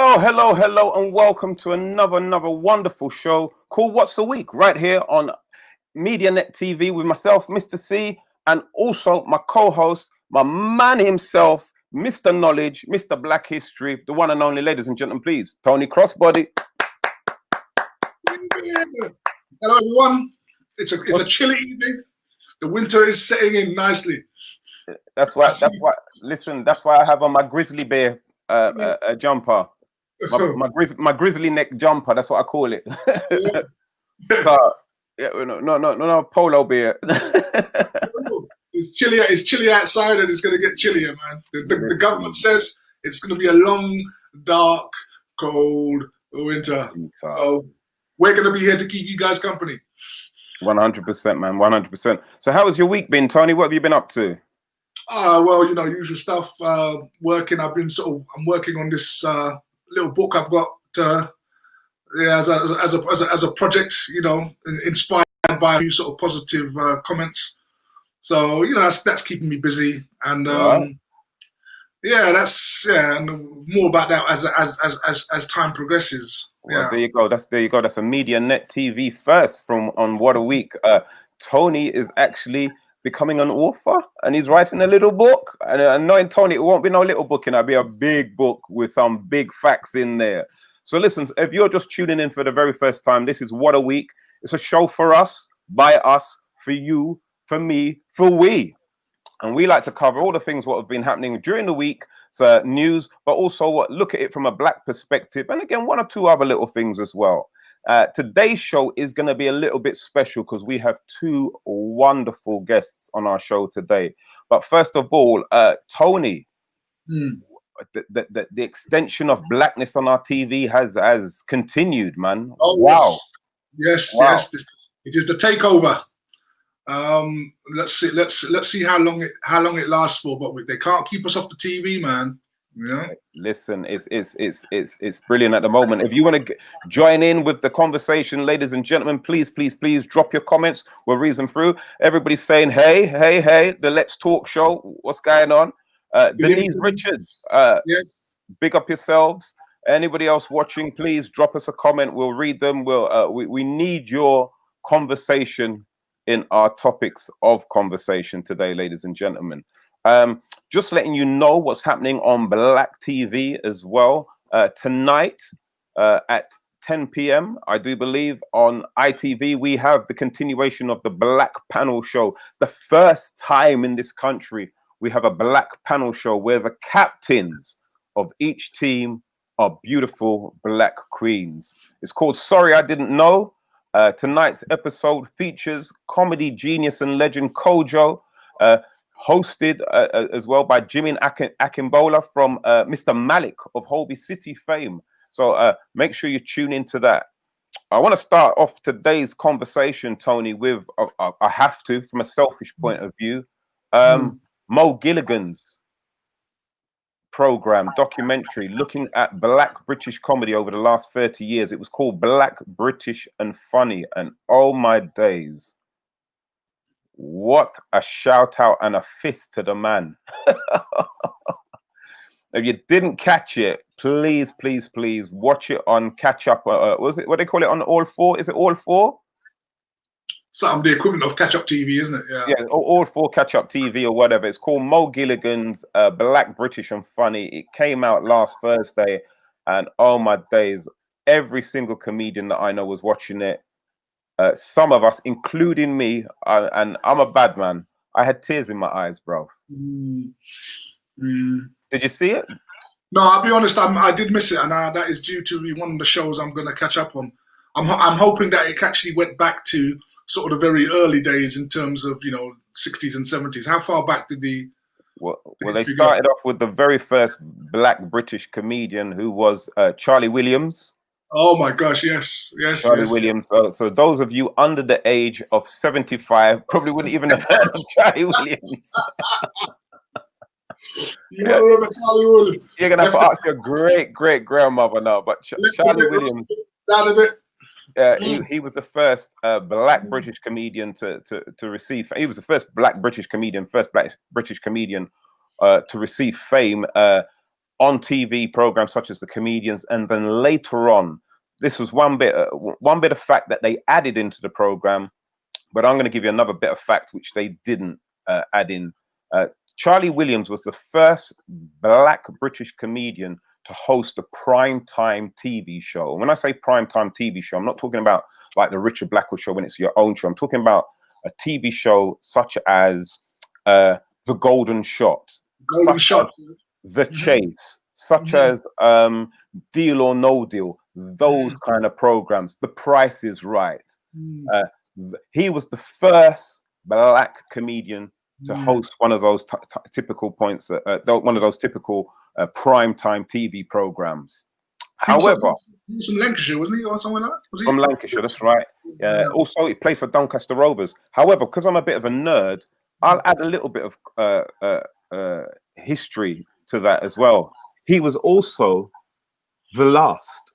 Hello, and welcome to another wonderful show called What's the Week, right here on MediaNet TV with myself, Mr. C, and also my co-host, my man himself, Mr. Knowledge, Mr. Black History, the one and only, ladies and gentlemen, please, Tony Crossbody. Hello, everyone. It's a chilly evening. The winter is setting in nicely. That's why. Listen, that's why I have on my grizzly bear jumper. My grizzly neck jumper, that's what I call it. So, yeah, no polo bear. It's chilly outside, and it's going to get chillier, man. The government says it's going to be a long, dark, cold winter. So we're going to be here to keep you guys company. 100%, man. 100%. So how has your week been, Tony? What have you been up to? Well, usual stuff. Working. I'm working on this little book I've got as a project, inspired by a few sort of positive comments. So that's keeping me busy, and and more about that as time progresses. Well, there you go. That's a MediaNet TV first on What a Week. Tony is actually becoming an author, and he's writing a little book. And knowing Tony, it won't be no little book, it'll be a big book with some big facts in there. So listen, if you're just tuning in for the very first time, this is What a Week. It's a show for us, by us, for you, for me, for we. And we like to cover all the things what have been happening during the week, so news, but also look at it from a black perspective. And again, one or two other little things as well. Today's show is going to be a little bit special because we have two wonderful guests on our show today. But first of all, Tony, the extension of blackness on our TV has continued, man. Oh, wow. Yes. It is the takeover. Let's see how long it lasts for, but they can't keep us off the TV, man. Yeah. Listen, it's brilliant at the moment. If you want to join in with the conversation, ladies and gentlemen, please drop your comments. We'll read them through. Everybody's saying, hey, the Let's Talk show. What's going on? Denise Richards, yes. Big up yourselves. Anybody else watching, please drop us a comment. We'll read them. We need your conversation in our topics of conversation today, ladies and gentlemen. Just letting you know what's happening on Black TV as well. Tonight at 10 p.m, I do believe, on ITV, we have the continuation of the Black Panel Show. The first time in this country we have a Black Panel Show where the captains of each team are beautiful Black queens. It's called Sorry I Didn't Know. Tonight's episode features comedy genius and legend Kojo, hosted as well by Jimmy Akimbola from Mr. Malik of Holby City fame. So make sure you tune into that. I want to start off today's conversation, Tony, with I have to, from a selfish point of view, Mo Gilligan's program, documentary, looking at Black British comedy over the last 30 years. It was called Black, British and Funny. And oh my days, what a shout out and a fist to the man. If you didn't catch it, please watch it on catch up. Was it what they call it on All 4? Is it All 4? Something the equivalent of catch up TV, isn't it? Yeah, All 4 catch up TV or whatever. It's called Mo Gilligan's Black, British and Funny. It came out last Thursday, and oh my days, every single comedian that I know was watching it. Some of us, including me, and I'm a bad man, I had tears in my eyes, bro. Did you see it? No, I'll be honest, I did miss it, and that is due to one of the shows I'm going to catch up on. I'm hoping that it actually went back to sort of the very early days in terms of 60s and 70s. How far back did the? Well, they started off with the very first Black British comedian, who was Charlie Williams. Oh my gosh, yes. Charlie Williams. So those of you under the age of 75 probably wouldn't even have heard of Charlie Williams. You remember Charlie Williams? You're gonna have to ask your great grandmother now, but Charlie Williams. Down a bit. He was the first Black British comedian to receive. He was the first Black British comedian to receive fame. on TV programs such as The Comedians, and then later on, this was one bit of fact that they added into the program, but I'm going to give you another bit of fact which they didn't add in. Charlie Williams was the first black British comedian to host a primetime TV show. And when I say primetime TV show, I'm not talking about like the Richard Blackwell show when it's your own show. I'm talking about a TV show such as The Golden Shot, The Chase, such as Deal or No Deal, those kind of programs. The Price is Right. He was the first black comedian to host one of those typical points, one of those typical primetime TV programs. However, he was from Lancashire, wasn't he, or somewhere like that? Was he? From Lancashire, that's right. Also, he played for Doncaster Rovers. However, because I'm a bit of a nerd, I'll add a little bit of history to that as well. He was also the last.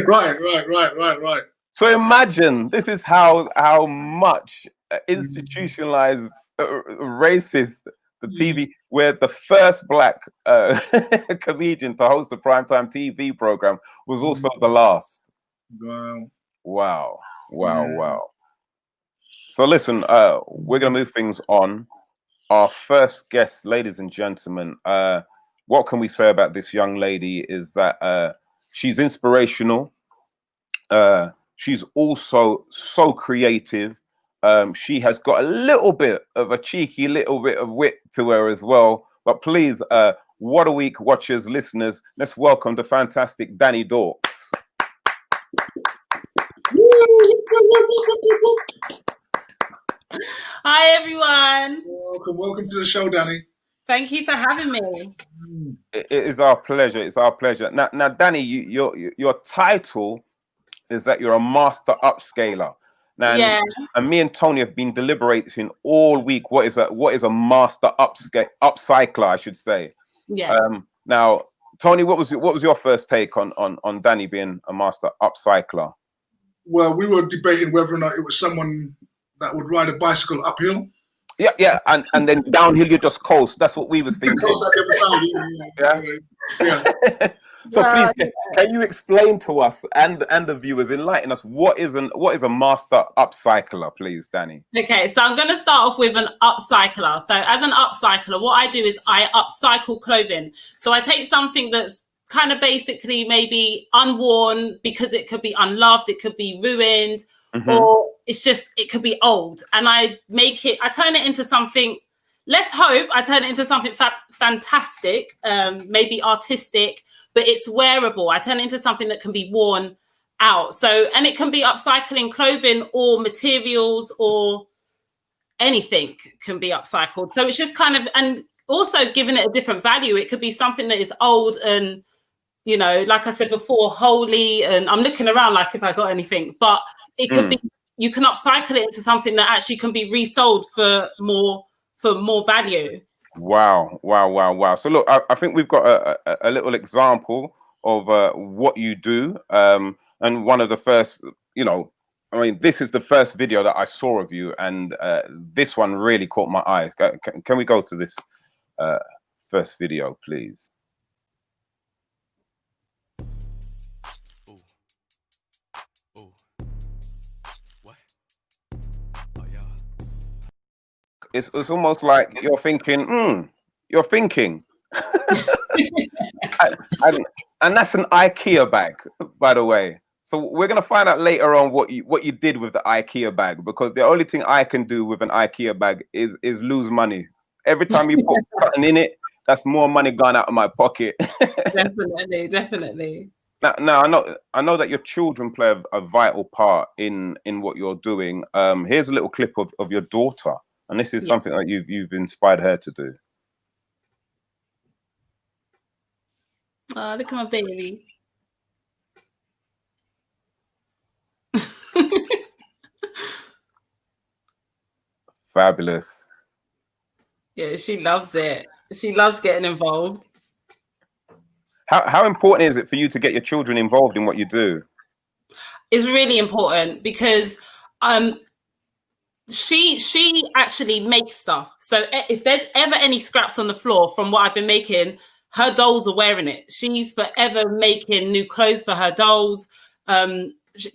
Right. So imagine, this is how much institutionalized racist the TV, where the first black comedian to host a primetime TV program was also the last. Wow. So listen, we're going to move things on. Our first guest, ladies and gentlemen, what can we say about this young lady is that she's inspirational. She's also so creative. She has got a little bit of a cheeky little bit of wit to her as well. But please, What a Week watchers, listeners, let's welcome the fantastic Danny Dorks. Hi, everyone. Welcome to the show, Danny. Thank you for having me. It is our pleasure. It's our pleasure. Now, Danny, your title is that you're a master upscaler. Now, yeah. And me and Tony have been deliberating all week. What is a master upcycler? I should say. Yeah. Now, Tony, what was your first take on Danny being a master upcycler? Well, we were debating whether or not it was someone that would ride a bicycle uphill. Yeah, and then downhill you just coast. That's what we was thinking. Yeah. So please, can you explain to us and the viewers, enlighten us, what is a master upcycler, please, Danny? Okay, so I'm going to start off with an upcycler. So as an upcycler, what I do is I upcycle clothing. So I take something that's kind of basically maybe unworn because it could be unloved, it could be ruined, or it could be old, and I turn it into something. Let's hope I turn it into something fantastic, maybe artistic, but it's wearable. I turn it into something that can be worn out. So, and it can be upcycling clothing or materials or anything can be upcycled. So it's just kind of, and also giving it a different value. It could be something that is old and, you know, like I said before, holy, and I'm looking around like if I got anything, but it could be, you can upcycle it into something that actually can be resold for more value. Wow. So look, I think we've got a little example of what you do. And one of the first, this is the first video that I saw of you, and this one really caught my eye. Can we go to this first video, please? It's almost like you're thinking, and that's an IKEA bag, by the way. So we're gonna find out later on what you did with the IKEA bag, because the only thing I can do with an IKEA bag is lose money. Every time you put something in it, that's more money gone out of my pocket. Definitely. Now I know that your children play a vital part in what you're doing. Here's a little clip of your daughter. And this is something that you've inspired her to do. Oh, look at my baby. Fabulous. Yeah, she loves it. She loves getting involved. How important is it for you to get your children involved in what you do? It's really important because she actually makes stuff. So if there's ever any scraps on the floor from what I've been making, her dolls are wearing it. She's forever making new clothes for her dolls.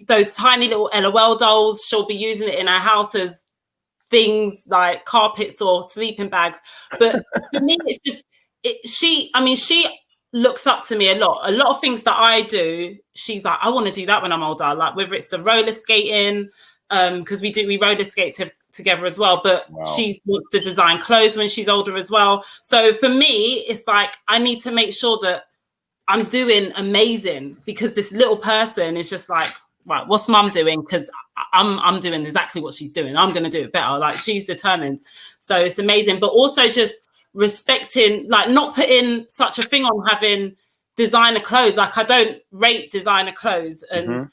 Those tiny little LOL dolls, she'll be using it in her house as things like carpets or sleeping bags. But for me, it's just she looks up to me a lot. A lot of things that I do, she's like, I want to do that when I'm older. Like whether it's the roller skating, because we roller skate together as well. But she wants to design clothes when she's older as well. So for me, it's like I need to make sure that I'm doing amazing, because this little person is just like, right, what's mum doing? Because I'm doing exactly what she's doing. I'm going to do it better. Like she's determined. So it's amazing. But also just respecting, like not putting such a thing on having designer clothes. Like I don't rate designer clothes. And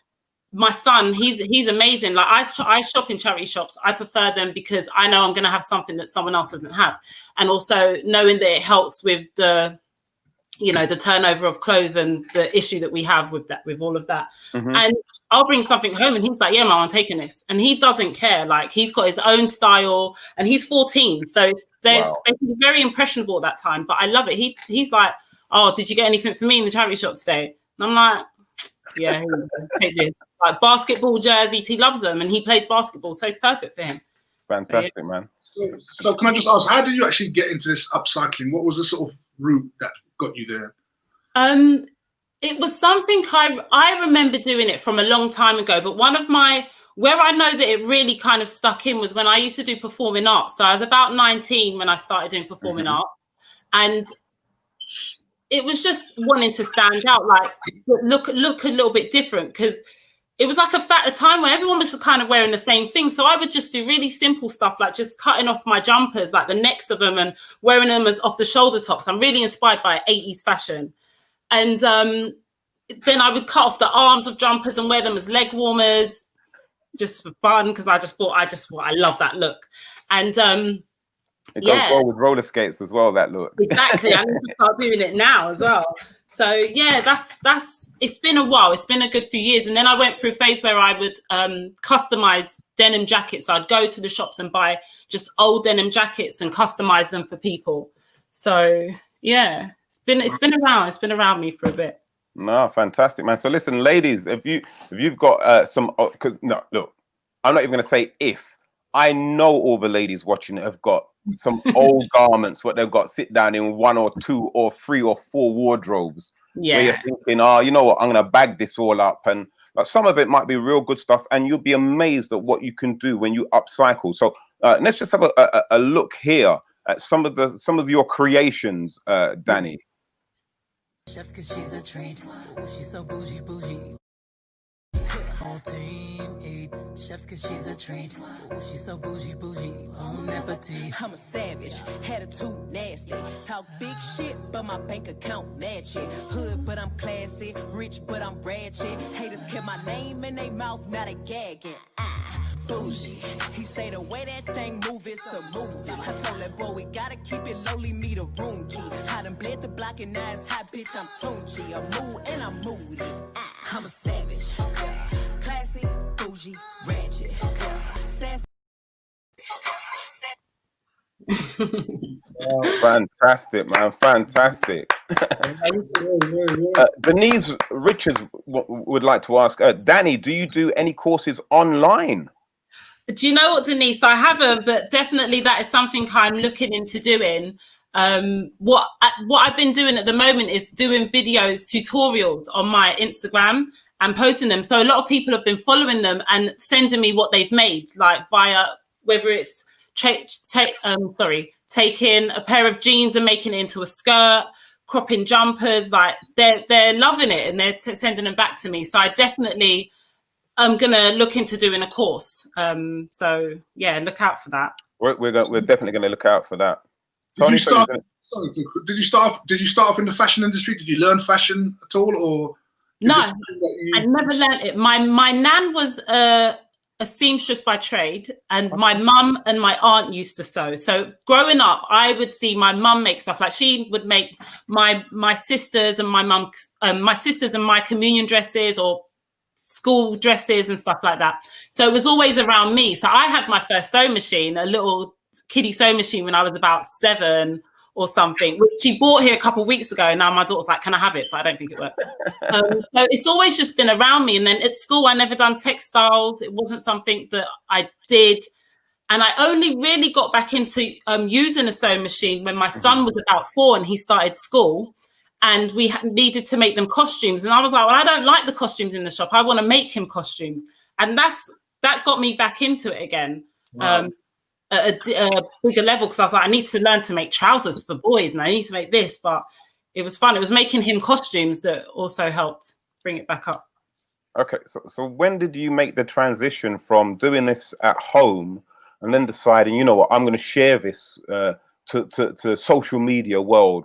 my son, he's amazing. Like I shop in charity shops. I prefer them because I know I'm going to have something that someone else doesn't have. And also knowing that it helps with the, you know, the turnover of clothes and the issue that we have with that, with all of that. And I'll bring something home and he's like, yeah, Mom, I'm taking this. And he doesn't care. Like he's got his own style and he's 14. So they're very impressionable at that time, but I love it. He's like, oh, did you get anything for me in the charity shop today? And I'm like, yeah, take this. Like basketball jerseys, he loves them and he plays basketball. So it's perfect for him. Fantastic, man. So can I just ask, how did you actually get into this upcycling? What was the sort of route that got you there? It was something I remember doing it from a long time ago, but where I know that it really kind of stuck in was when I used to do performing arts. So I was about 19 when I started doing performing art, and it was just wanting to stand out, like look a little bit different, because it was like a time when everyone was just kind of wearing the same thing. So I would just do really simple stuff, like just cutting off my jumpers, like the necks of them, and wearing them as off the shoulder tops. I'm really inspired by 80s fashion. And then I would cut off the arms of jumpers and wear them as leg warmers, just for fun, because I thought I love that look. And it goes well with roller skates as well, that look. Exactly. I need to start doing it now as well. So yeah, that's it's been a while. It's been a good few years. And then I went through a phase where I would customize denim jackets. So I'd go to the shops and buy just old denim jackets and customize them for people. So yeah, it's been around. It's been around me for a bit. No, fantastic, man. So listen, ladies, if you've got because look, I'm not even going to say if. I know all the ladies watching it have got some old garments, what they've got sit down in 1 or 2 or 3 or 4 wardrobes. Yeah. Where you're thinking, oh, you know what, I'm going to bag this all up. And like, some of it might be real good stuff, and you'll be amazed at what you can do when you upcycle. So let's just have a look here at some of your creations, Danny. Chefs, cause she's a treat. She's so bougie. Whole team eat chefs cause she's a treat. She's so bougie. Bon appetit. I'm a savage, attitude nasty. Talk big shit, but my bank account match it. Hood, but I'm classy. Rich, but I'm ratchet. Haters kept my name in their mouth, now they gagging. Bougie. He say the way that thing move, it's a movie. I told that boy we gotta keep it lowly, me the room key. I done bled the block and now it's hot, bitch, I'm Tunchi. I'm mood and I'm moody. I'm a savage. Classy, bougie, ratchet. Sassy. Fantastic, man. Fantastic. Denise Richards would like to ask, Danny, do you do any courses online? Do you know what, Denise? I haven't, but definitely that is something I'm looking into doing. What I've been doing at the moment is doing videos, tutorials on my Instagram and posting them. So a lot of people have been following them and sending me what they've made, like via whether it's taking a pair of jeans and making it into a skirt, cropping jumpers. Like they're loving it and they're sending them back to me. So I definitely I'm gonna look into doing a course. So yeah, look out for that. We're definitely gonna look out for that. Did you start off in the fashion industry? Did you learn fashion at all, or no? I never learned it. My nan was a seamstress by trade, and my mum and my aunt used to sew. So growing up, I would see my mum make stuff. Like she would make my sisters and my mum, my sisters and my communion dresses, or school dresses and stuff like that. So it was always around me. So I had my first sewing machine, a little kiddie sewing machine, when I was about 7 or something, which she bought here a couple of weeks ago. And now my daughter's like, can I have it? But I don't think it works. So it's always just been around me. And then at school, I never done textiles. It wasn't something that I did. And I only really got back into using a sewing machine when my son was about 4 and he started school, and we needed to make them costumes. And I was like, well, I don't like the costumes in the shop. I want to make him costumes. And that got me back into it again. Wow. At a bigger level, because I was like, I need to learn to make trousers for boys and I need to make this. But it was fun. It was making him costumes that also helped bring it back up. Okay. So when did you make the transition from doing this at home and then deciding, you know what, I'm going to share this to social media world?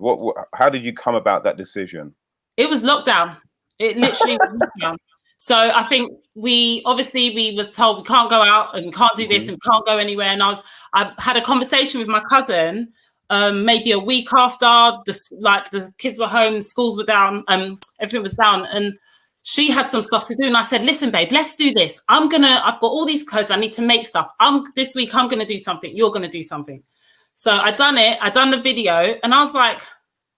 How did you come about that decision? It was lockdown. It literally was lockdown. So I think we was told we can't go out and can't do this and can't go anywhere. And I had a conversation with my cousin maybe a week after the kids were home, schools were down, everything was down, and she had some stuff to do. And I said, listen, babe, let's do this. I've got all these codes. I need to make stuff. This week I'm going to do something. You're going to do something. So I done the video, and I was like,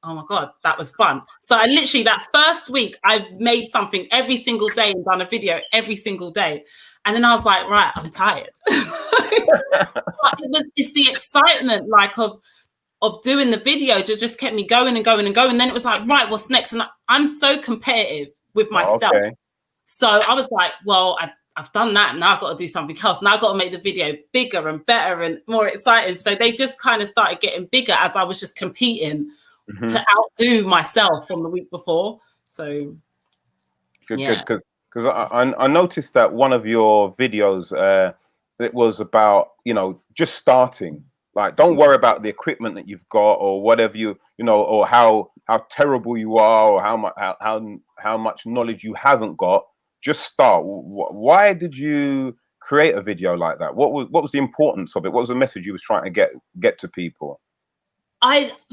oh my God, that was fun. So I literally, that first week, I made something every single day and done a video every single day. And then I was like, right, I'm tired. It's the excitement of doing the video that just kept me going and going and going. And then it was like, right, what's next? And I'm so competitive with myself. Okay. So I was like, well, I've done that. Now I've got to do something else. Now I've got to make the video bigger and better and more exciting. So they just kind of started getting bigger as I was just competing to outdo myself from the week before. So good. Because I noticed that one of your videos, it was about, just starting. Like, don't worry about the equipment that you've got or whatever or how terrible you are or how much knowledge you haven't got. Just start. Why did you create a video like that? What was the importance of it? What was the message you was trying to get to people?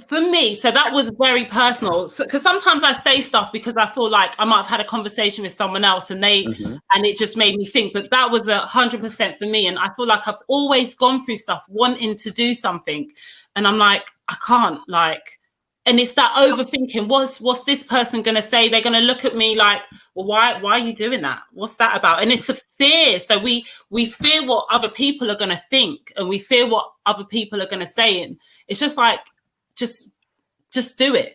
For me, so that was very personal, because sometimes I say stuff because I feel like I might have had a conversation with someone else and and it just made me think, but that was 100% for me. And I feel like I've always gone through stuff wanting to do something, and I'm like, I can't, and it's that overthinking. What's this person going to say? They're going to look at me like, well, why are you doing that? What's that about? And it's a fear. So we fear what other people are going to think, and we fear what other people are going to say. And it's just like, just do it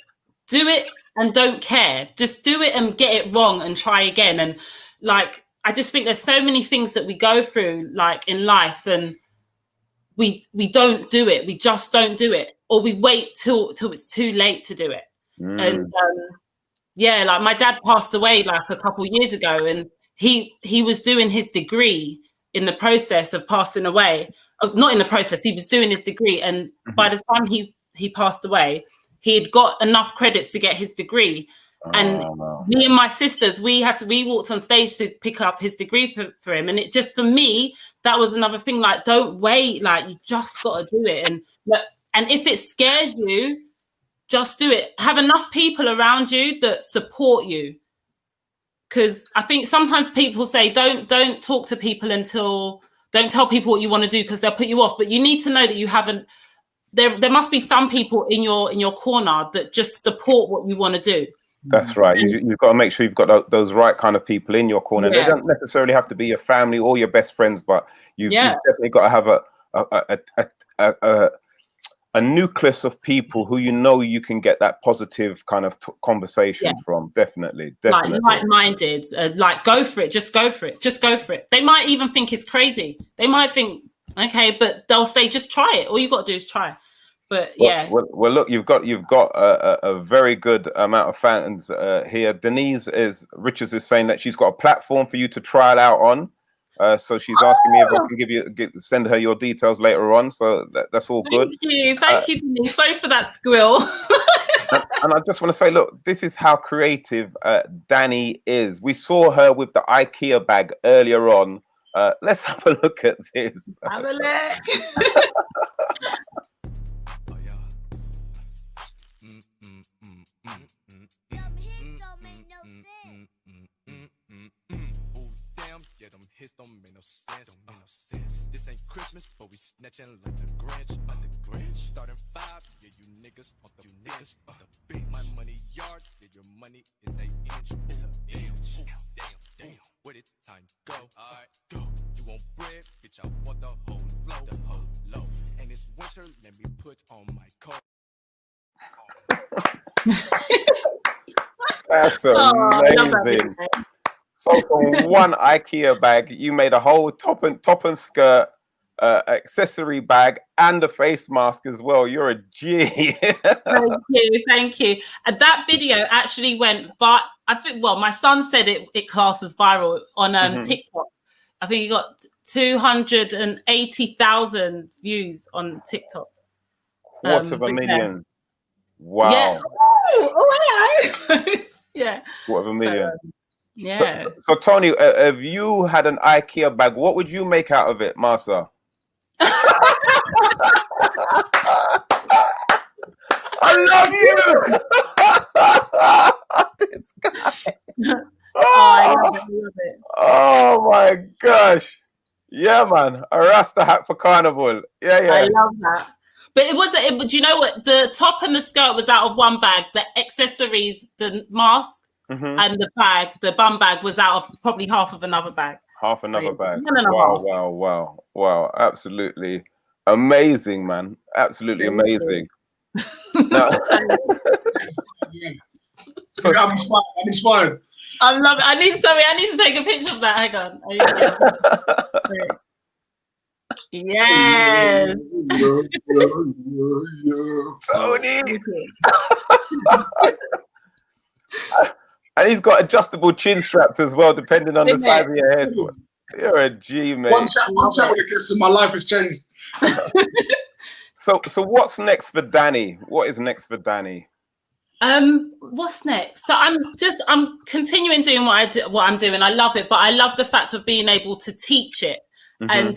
and don't care. Just do it and get it wrong and try again. And I just think there's so many things that we go through in life, and we don't do it. We just don't do it, or we wait till it's too late to do it. And my dad passed away a couple of years ago, and he was doing his degree in the process of passing away. Not in the process, he was doing his degree, and by the time he passed away, he had got enough credits to get his degree. And me and my sisters, we walked on stage to pick up his degree for him. And it just, for me, that was another thing, don't wait, you just got to do it. And if it scares you, just do it. Have enough people around you that support you. Because I think sometimes people say, don't talk to people don't tell people what you want to do, because they'll put you off. But you need to know that you haven't, there must be some people in your corner that just support what you want to do. That's right. You've got to make sure you've got those right kind of people in your corner. They don't necessarily have to be your family or your best friends, but you've definitely got to have a nucleus of people who you can get that positive kind of conversation from. Definitely. Like-minded, go for it. Just go for it. They might even think it's crazy. They might think, okay, but they'll say, just try it. All you got to do is try. But well, look, you've got a very good amount of fans here. Denise Richards is saying that she's got a platform for you to try it out on. So she's asking me if I can send her your details later on. So that's all good. Thank you, Denise. Sorry for that squill. And I just want to say, look, this is how creative Danny is. We saw her with the IKEA bag earlier on. Let's have a look at this. Have a look. hits don't make no sense. Don't make no sense. This ain't Christmas, but we snatching like the Grinch. Like the Grinch. Starting 5, yeah, you niggas on the niggas on the beat. My money yards, yeah, your money is 8 inch. It's a inch. Damn. Where did time go? Alright, go. You want bread, bitch? I want the whole loaf. The whole loaf. And it's winter, let me put on my coat. That's Oh, I love that amazing. video. So from one IKEA bag, you made a whole top and skirt accessory bag and a face mask as well. You're a G. Thank you. And that video actually went, but I think, well, my son said it classes viral on TikTok. I think he got 280,000 views on TikTok. Quarter of a million. Wow. Yeah. Oh, hello. Yeah. Quarter of a million. So, yeah. So Tony, if you had an IKEA bag, what would you make out of it, Martha? I love you. This guy. I love it. Oh my gosh. Yeah, man. A Rasta hat for carnival. Yeah. I love that. But do you know what? The top and the skirt was out of one bag. The accessories, the mask, and the bag, the bum bag, was out of probably half of another bag. Half another bag. Wow. Wow. Absolutely amazing, man. Absolutely amazing. Now, So I'm inspired. I love it. I need to take a picture of that. Hang on. Yes. Tony. And he's got adjustable chin straps as well, depending on the size of your head. You're a G, mate. One chat with a kiss and my life has changed. So what's next for Danny? What is next for Danny? What's next? So I'm continuing doing what I'm doing. I love it, but I love the fact of being able to teach it. And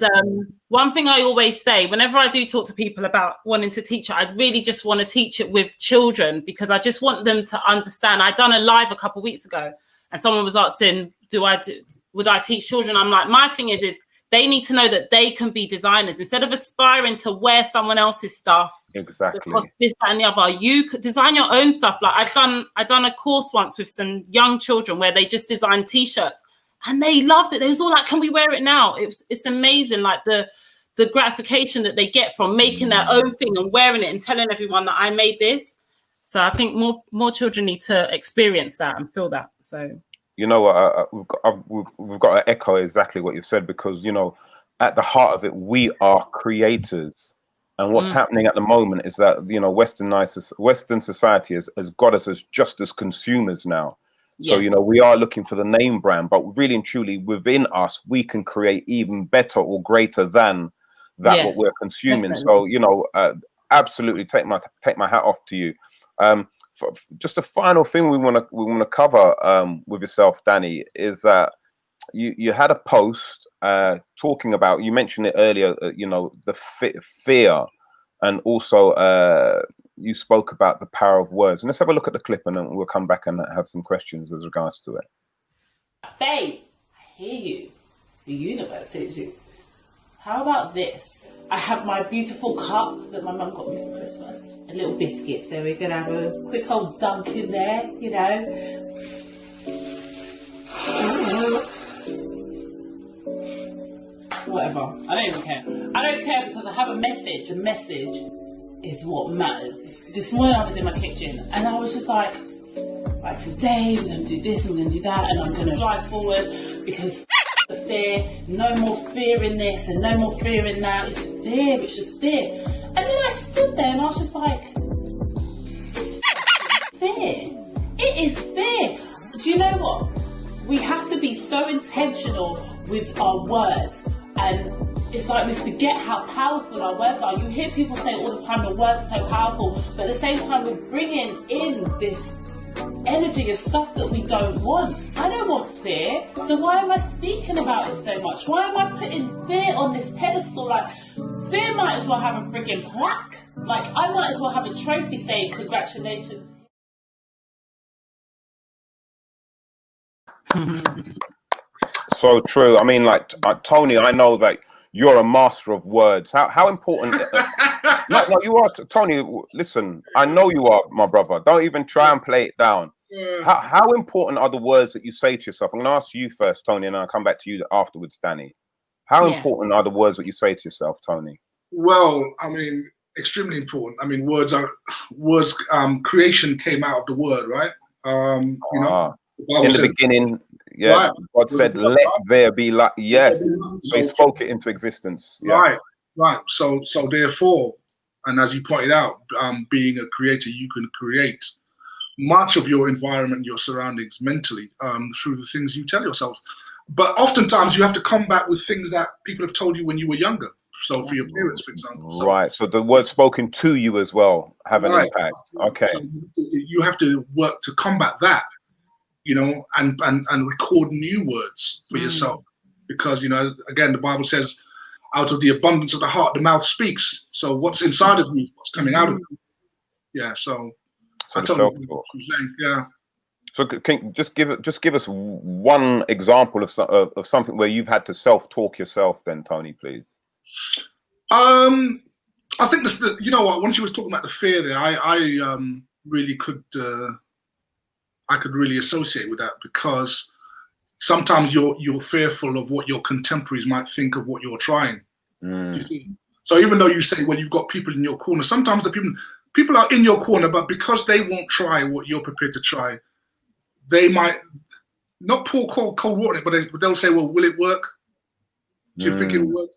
one thing I always say, whenever I do talk to people about wanting to teach it, I really just want to teach it with children, because I just want them to understand. I done a live a couple of weeks ago, and someone was asking, would I teach children? I'm like, my thing is they need to know that they can be designers instead of aspiring to wear someone else's stuff. Exactly. This, that, and the other. You could design your own stuff. Like I've done a course once with some young children where they just designed T-shirts. And they loved it. They was all like, can we wear it now? It's amazing, like the gratification that they get from making their own thing and wearing it and telling everyone that I made this. So I think more children need to experience that and feel that. So you know what, we've got to echo exactly what you've said, because you know, at the heart of it, we are creators. And what's happening at the moment is that, you know, Western society has got us as just as consumers now. So, you know, we are looking for the name brand, but really and truly within us, we can create even better or greater than that what we're consuming. Definitely. So, you know, absolutely take my hat off to you. For just a final thing we want to cover with yourself, Danny, is that you had a post talking about, you mentioned it earlier, you know, the fear, and also you spoke about the power of words. And let's have a look at the clip, and then we'll come back and have some questions as regards to it. Faye, I hear you. The universe hears you. How about this? I have my beautiful cup that my mum got me for Christmas. A little biscuit. So we're going to have a quick old dunk in there, you know. Whatever. I don't even care. I don't care, because I have a message. A message is what matters. This morning I was in my kitchen and I was just like, right, today we're going to do this and we're going to do that, and I'm going to drive forward, because the fear, no more fear in this and no more fear in that. It's fear, it's just fear. And then I stood there and I was just like, it's fear. It is fear. Do you know what? We have to be so intentional with our words, and it's like we forget how powerful our words are. You hear people say all the time, the words are so powerful, but at the same time, we're bringing in this energy of stuff that we don't want. I don't want fear, so why am I speaking about it so much? Why am I putting fear on this pedestal? Like, fear might as well have a frigging plaque. Like, I might as well have a trophy saying congratulations. so true. I mean, like Tony, I know that you're a master of words. How important? No, you are, Tony. Listen, I know you are, my brother. Don't even try and play it down. How important are the words that you say to yourself? I'm going to ask you first, Tony, and I'll come back to you afterwards, Danny. How important are the words that you say to yourself, Tony? Well, I mean, extremely important. I mean, words. Creation came out of the word, right? You know, in the beginning, right. God said, "Let there be light." Yes, so He spoke it into existence. Right, right. So therefore, and as you pointed out, being a creator, you can create much of your environment, your surroundings, mentally, through the things you tell yourself. But oftentimes, you have to combat with things that people have told you when you were younger. So for your parents, for example. Right. So the words spoken to you as well have an impact. Okay. So you have to work to combat that, you know, and record new words for yourself, because, you know, again, the Bible says, out of the abundance of the heart, the mouth speaks. So what's inside of me, what's coming out of me. Yeah. So I totally agree what you're saying. Yeah. So can just give us one example of something where you've had to self-talk yourself, then, Tony, please. I think this. You know what? When she was talking about the fear there, I really could. I could really associate with that, because sometimes you're fearful of what your contemporaries might think of what you're trying. You see? So even though you say, well, you've got people in your corner, sometimes the people are in your corner, but because they won't try what you're prepared to try, they might not pour cold water, but they'll say, well, will it work? Do you think it'll work?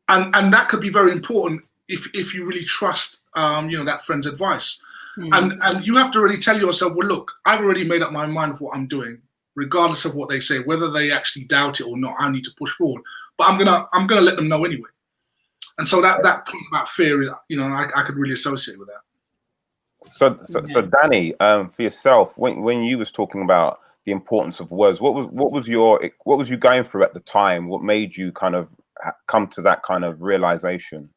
And that could be very important if you really trust, you know, that friend's advice. And you have to really tell yourself, well, look, I've already made up my mind of what I'm doing, regardless of what they say, whether they actually doubt it or not. I need to push forward, but I'm gonna let them know anyway. And so that point about fear, you know, I could really associate with that. So Danny, for yourself, when you was talking about the importance of words, what was you going through at the time? What made you kind of come to that kind of realization?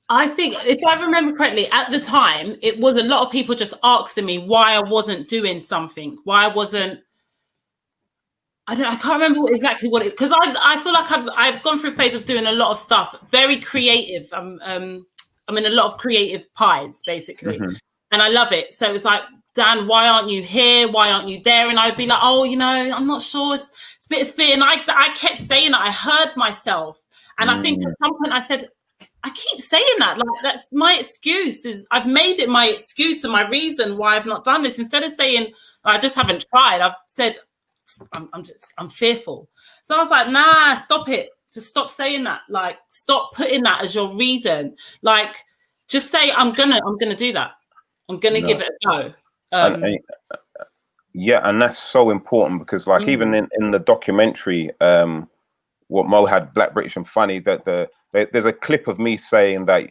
I think, if I remember correctly, at the time, it was a lot of people just asking me why I wasn't doing something, why I wasn't. I can't remember exactly what it, because I feel like I've gone through a phase of doing a lot of stuff, very creative. I'm in a lot of creative pies, basically, and I love it. So it's like, Dan, why aren't you here? Why aren't you there? And I'd be like, oh, you know, I'm not sure. It's a bit of fear. And I kept saying that. I heard myself, and I think at some point I said, I keep saying that, like, that's my excuse. I've made it my excuse and my reason why I've not done this. Instead of saying I just haven't tried, I've said I'm fearful. So I was like, nah, stop it. Just stop saying that. Like, stop putting that as your reason. Like, just say I'm gonna do that. I'm gonna give it a go. And that's so important, because like even in the documentary, what Mo had, Black, British and Funny, that there's a clip of me saying that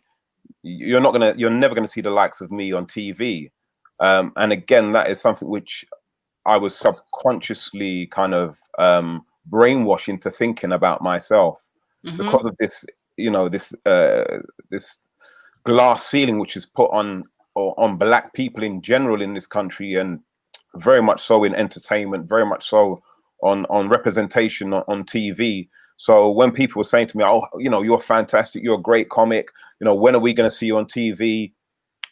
you're never gonna see the likes of me on TV. And again, that is something which I was subconsciously kind of brainwashed into thinking about myself, because of this, you know, this glass ceiling which is put on Black people in general in this country, and very much so in entertainment, very much so on representation on TV. So when people were saying to me, oh, you know, you're fantastic, you're a great comic, you know, when are we going to see you on TV?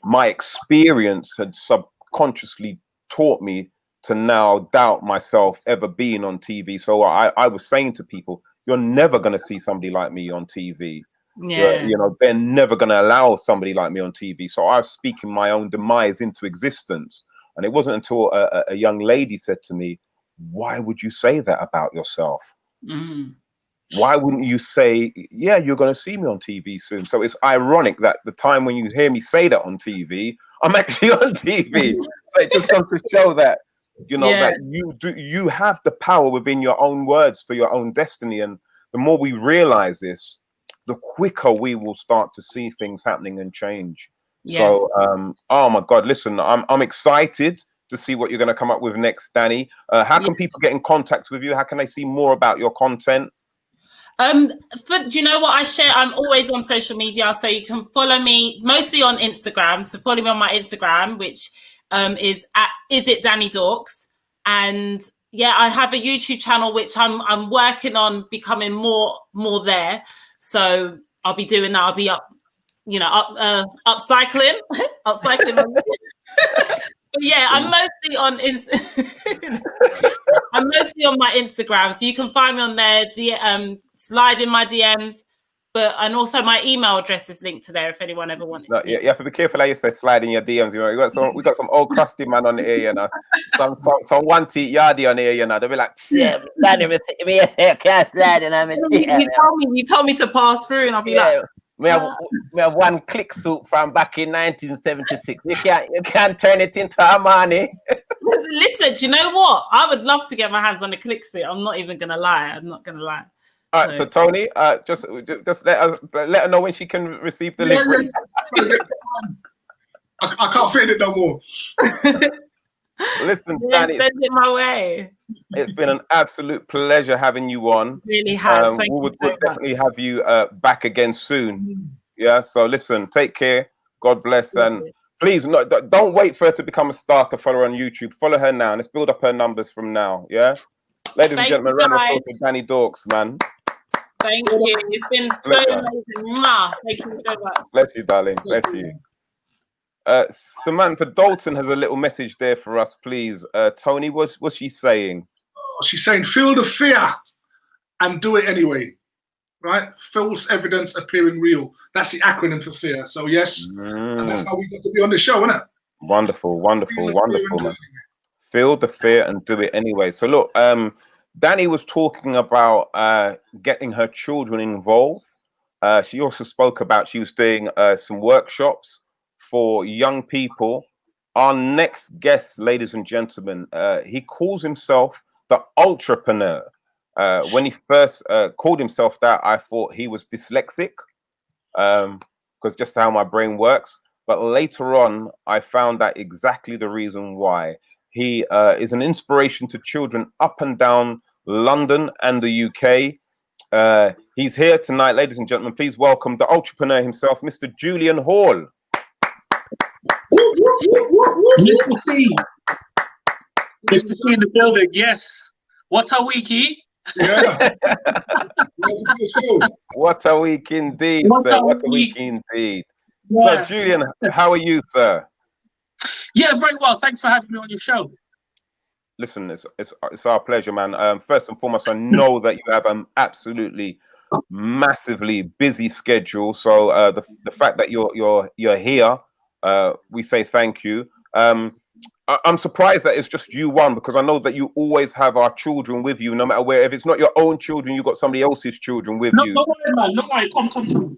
My experience had subconsciously taught me to now doubt myself ever being on TV. So I was saying to people, you're never going to see somebody like me on TV. Yeah. You know, they're never going to allow somebody like me on TV. So I was speaking my own demise into existence. And it wasn't until a young lady said to me, why would you say that about yourself? Why wouldn't you say, yeah, you're going to see me on TV soon? So it's ironic that the time when you hear me say that on TV, I'm actually on TV. So it just goes to show that, you know, that you have the power within your own words for your own destiny. And the more we realize this, the quicker we will start to see things happening and change. So, oh my God, listen, I'm excited to see what you're going to come up with next, Danny. How can people get in contact with you? How can they see more about your content? But do you know what I share? I'm always on social media, so you can follow me mostly on Instagram. So follow me on my Instagram, which is @isitdannydorks, and yeah, I have a YouTube channel which I'm working on becoming more there. So I'll be doing that. I'll be upcycling. Upcycling. But yeah, I'm mostly on I'm mostly on my Instagram, so you can find me on there. Slide in my DMs, and also my email address is linked to there if anyone ever wanted. No, you have to be careful how you say slide in your DMs. You know, we got some old crusty man on the air, you know. Some one teeth yardy on the air, you know. They'll be like, yeah, Danny, can't slide in. You told me to pass through, and I'll be like. We have one click suit from back in 1976. You can't turn it into Armani. Listen, do you know what? I would love to get my hands on a click suit. I'm not even gonna lie. I'm not gonna lie. All right, so Tony, just let her know when she can receive the link. I can't fit it no more. Listen, Danny, send it my way. It's been an absolute pleasure having you on. It really has. We'll definitely have you back again soon. Yeah. So listen, take care. God bless, and please don't wait for her to become a star to follow her on YouTube. Follow her now. Let's build up her numbers from now. Yeah. Ladies and gentlemen, round of applause to Danny Dorks, man. Thank you. It's been so amazing. Thank you so much. Bless you, darling. Bless you. Samantha Dalton has a little message there for us, please. Tony, what's she saying? She's saying, feel the fear and do it anyway. Right? False evidence appearing real. That's the acronym for fear. So yes, and that's how we got to be on the show, isn't it? Wonderful, wonderful, wonderful, man. Feel the fear and do it anyway. So look, Danny was talking about getting her children involved. She also spoke about she was doing some workshops for young people. Our next guest, ladies and gentlemen, he calls himself the Ultrapreneur. When he first called himself that, I thought he was dyslexic, because just how my brain works. But later on, I found out exactly the reason why. He is an inspiration to children up and down London and the UK. He's here tonight, ladies and gentlemen. Please welcome the Ultrapreneur himself, Mr. Julian Hall. Mr. C. Mr. C in the building, yes. What a weeky. Yeah. What a week indeed, sir. What a week indeed. Yeah. So, Julian, how are you, sir? Yeah, very well. Thanks for having me on your show. Listen, it's our pleasure, man. First and foremost, I know that you have an absolutely massively busy schedule. So the fact that you're here, we say thank you. I'm surprised that it's just you one, because I know that you always have our children with you, no matter where. If it's not your own children, you got somebody else's children with you. No worry, man. No worry.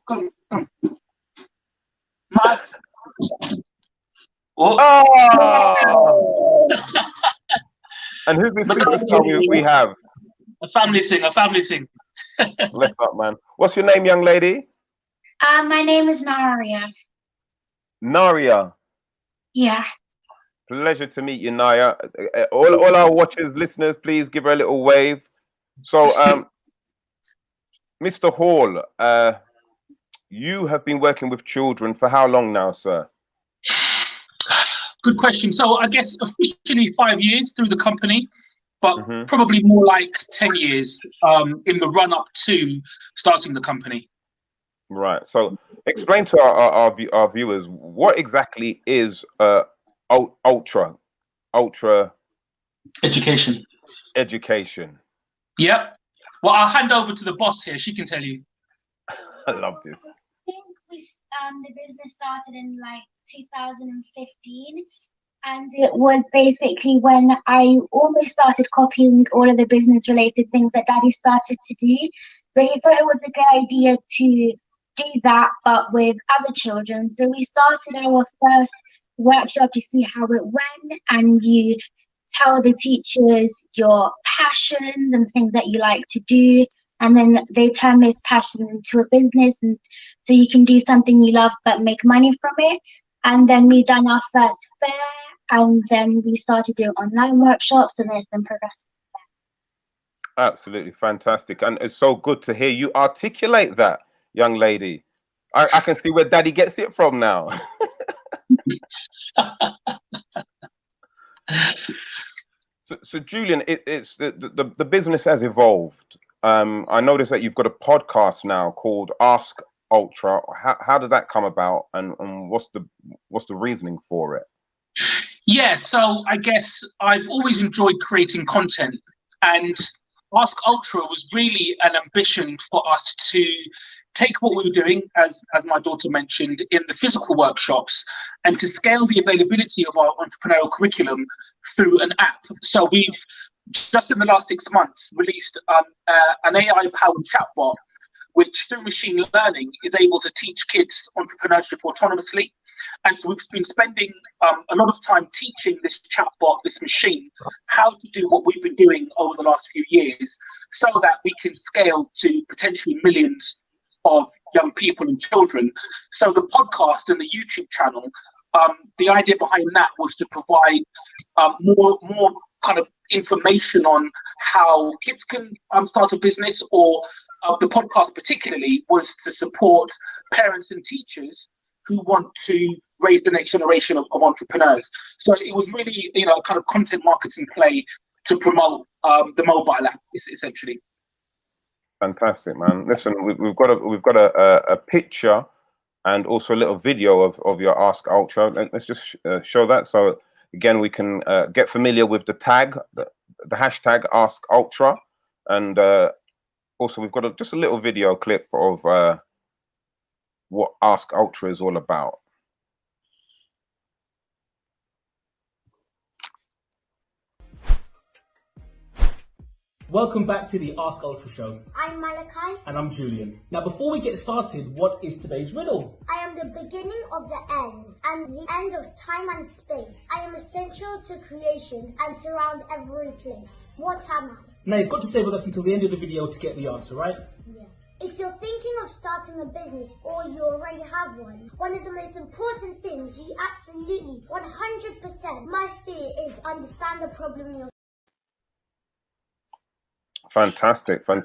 Come. My... Oh! And who's this superstar we have? A family thing. Let's up, man. What's your name, young lady? My name is Naria. Naria. Yeah. Pleasure to meet you, Naya. All our watchers, listeners, please give her a little wave. So, Mr. Hall, you have been working with children for how long now, sir? Good question. So I guess officially 5 years through the company, but probably more like 10 years in the run up to starting the company. Right. So explain to our viewers, what exactly is ultra education? Yep. Well, I'll hand over to the boss here. She can tell you. I love this. I think the business started in like 2015, and it was basically when I almost started copying all of the business related things that Daddy started to do. So he thought it was a good idea to do that, but with other children. So we started our first workshop to see how it went, and you tell the teachers your passions and things that you like to do, and then they turn those passions into a business, and so you can do something you love but make money from it. And then we done our first fair, and then we started doing online workshops, and it's been progressive. Absolutely fantastic, and it's so good to hear you articulate that, young lady. I can see where Daddy gets it from now. So Julian, it's the business has evolved. I noticed that you've got a podcast now called Ask Ultra. How did that come about, and what's the reasoning for it? Yeah, so I guess I've always enjoyed creating content, and Ask Ultra was really an ambition for us to take what we were doing, as my daughter mentioned, in the physical workshops, and to scale the availability of our entrepreneurial curriculum through an app. So we've just in the last 6 months released an AI-powered chatbot, which through machine learning is able to teach kids entrepreneurship autonomously. And so we've been spending a lot of time teaching this chatbot, this machine, how to do what we've been doing over the last few years, so that we can scale to potentially millions of young people and children. So the podcast and the YouTube channel, the idea behind that was to provide more kind of information on how kids can start a business, or the podcast particularly was to support parents and teachers who want to raise the next generation of entrepreneurs. So it was really, a kind of content marketing play to promote the mobile app, essentially. Fantastic, man. Listen, we've got a picture and also a little video of your Ask Ultra. Let's just show that. So again, we can get familiar with the tag, the hashtag Ask Ultra, and also we've got just a little video clip of what Ask Ultra is all about. Welcome back to the Ask Ultra Show. I'm Malachi. And I'm Julian. Now, before we get started, what is today's riddle? I am the beginning of the end, and the end of time and space. I am essential to creation and surround every place. What am I? Now, you've got to stay with us until the end of the video to get the answer, right? Yeah. If you're thinking of starting a business or you already have one of the most important things you absolutely 100% must do is understand the problem you're. Fantastic. Wow,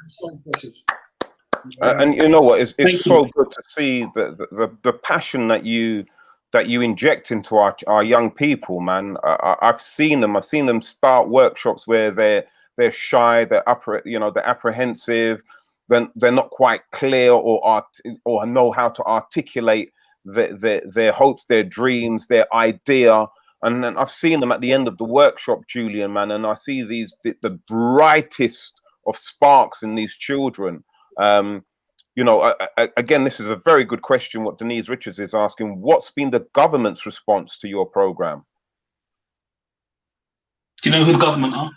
so impressive. And you know what? It's so good to see the passion that you inject into our young people, man. I've seen them start workshops where they're shy, they're apprehensive, they're not quite clear or know how to articulate their hopes, their dreams, their idea. And then I've seen them at the end of the workshop, Julian, man, and I see the brightest of sparks in these children. Again, this is a very good question, what Denise Richards is asking. What's been the government's response to your program? Do you know who the government are?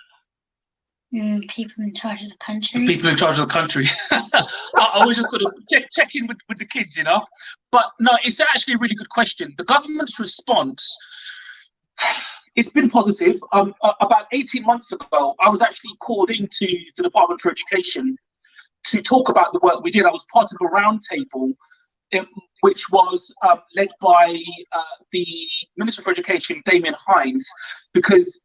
People in charge of the country. The people in charge of the country. I was just going to check in with the kids, But no, it's actually a really good question. The government's response, it's been positive. About 18 months ago, I was actually called into the Department for Education to talk about the work we did. I was part of a roundtable, which was led by the Minister for Education, Damien Hines, because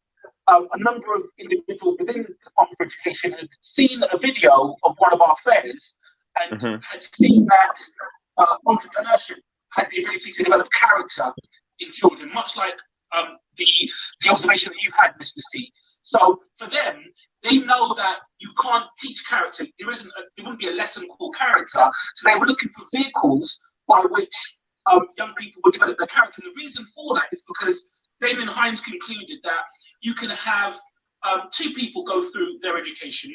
a number of individuals within the Department for Education had seen a video of one of our fairs and had seen that entrepreneurship had the ability to develop character in children, much like the observation that you've had, Mr. C. So for them, they know that you can't teach character. There wouldn't be a lesson called character. So they were looking for vehicles by which young people would develop their character. And the reason for that is because Damien Hines concluded that you can have two people go through their education,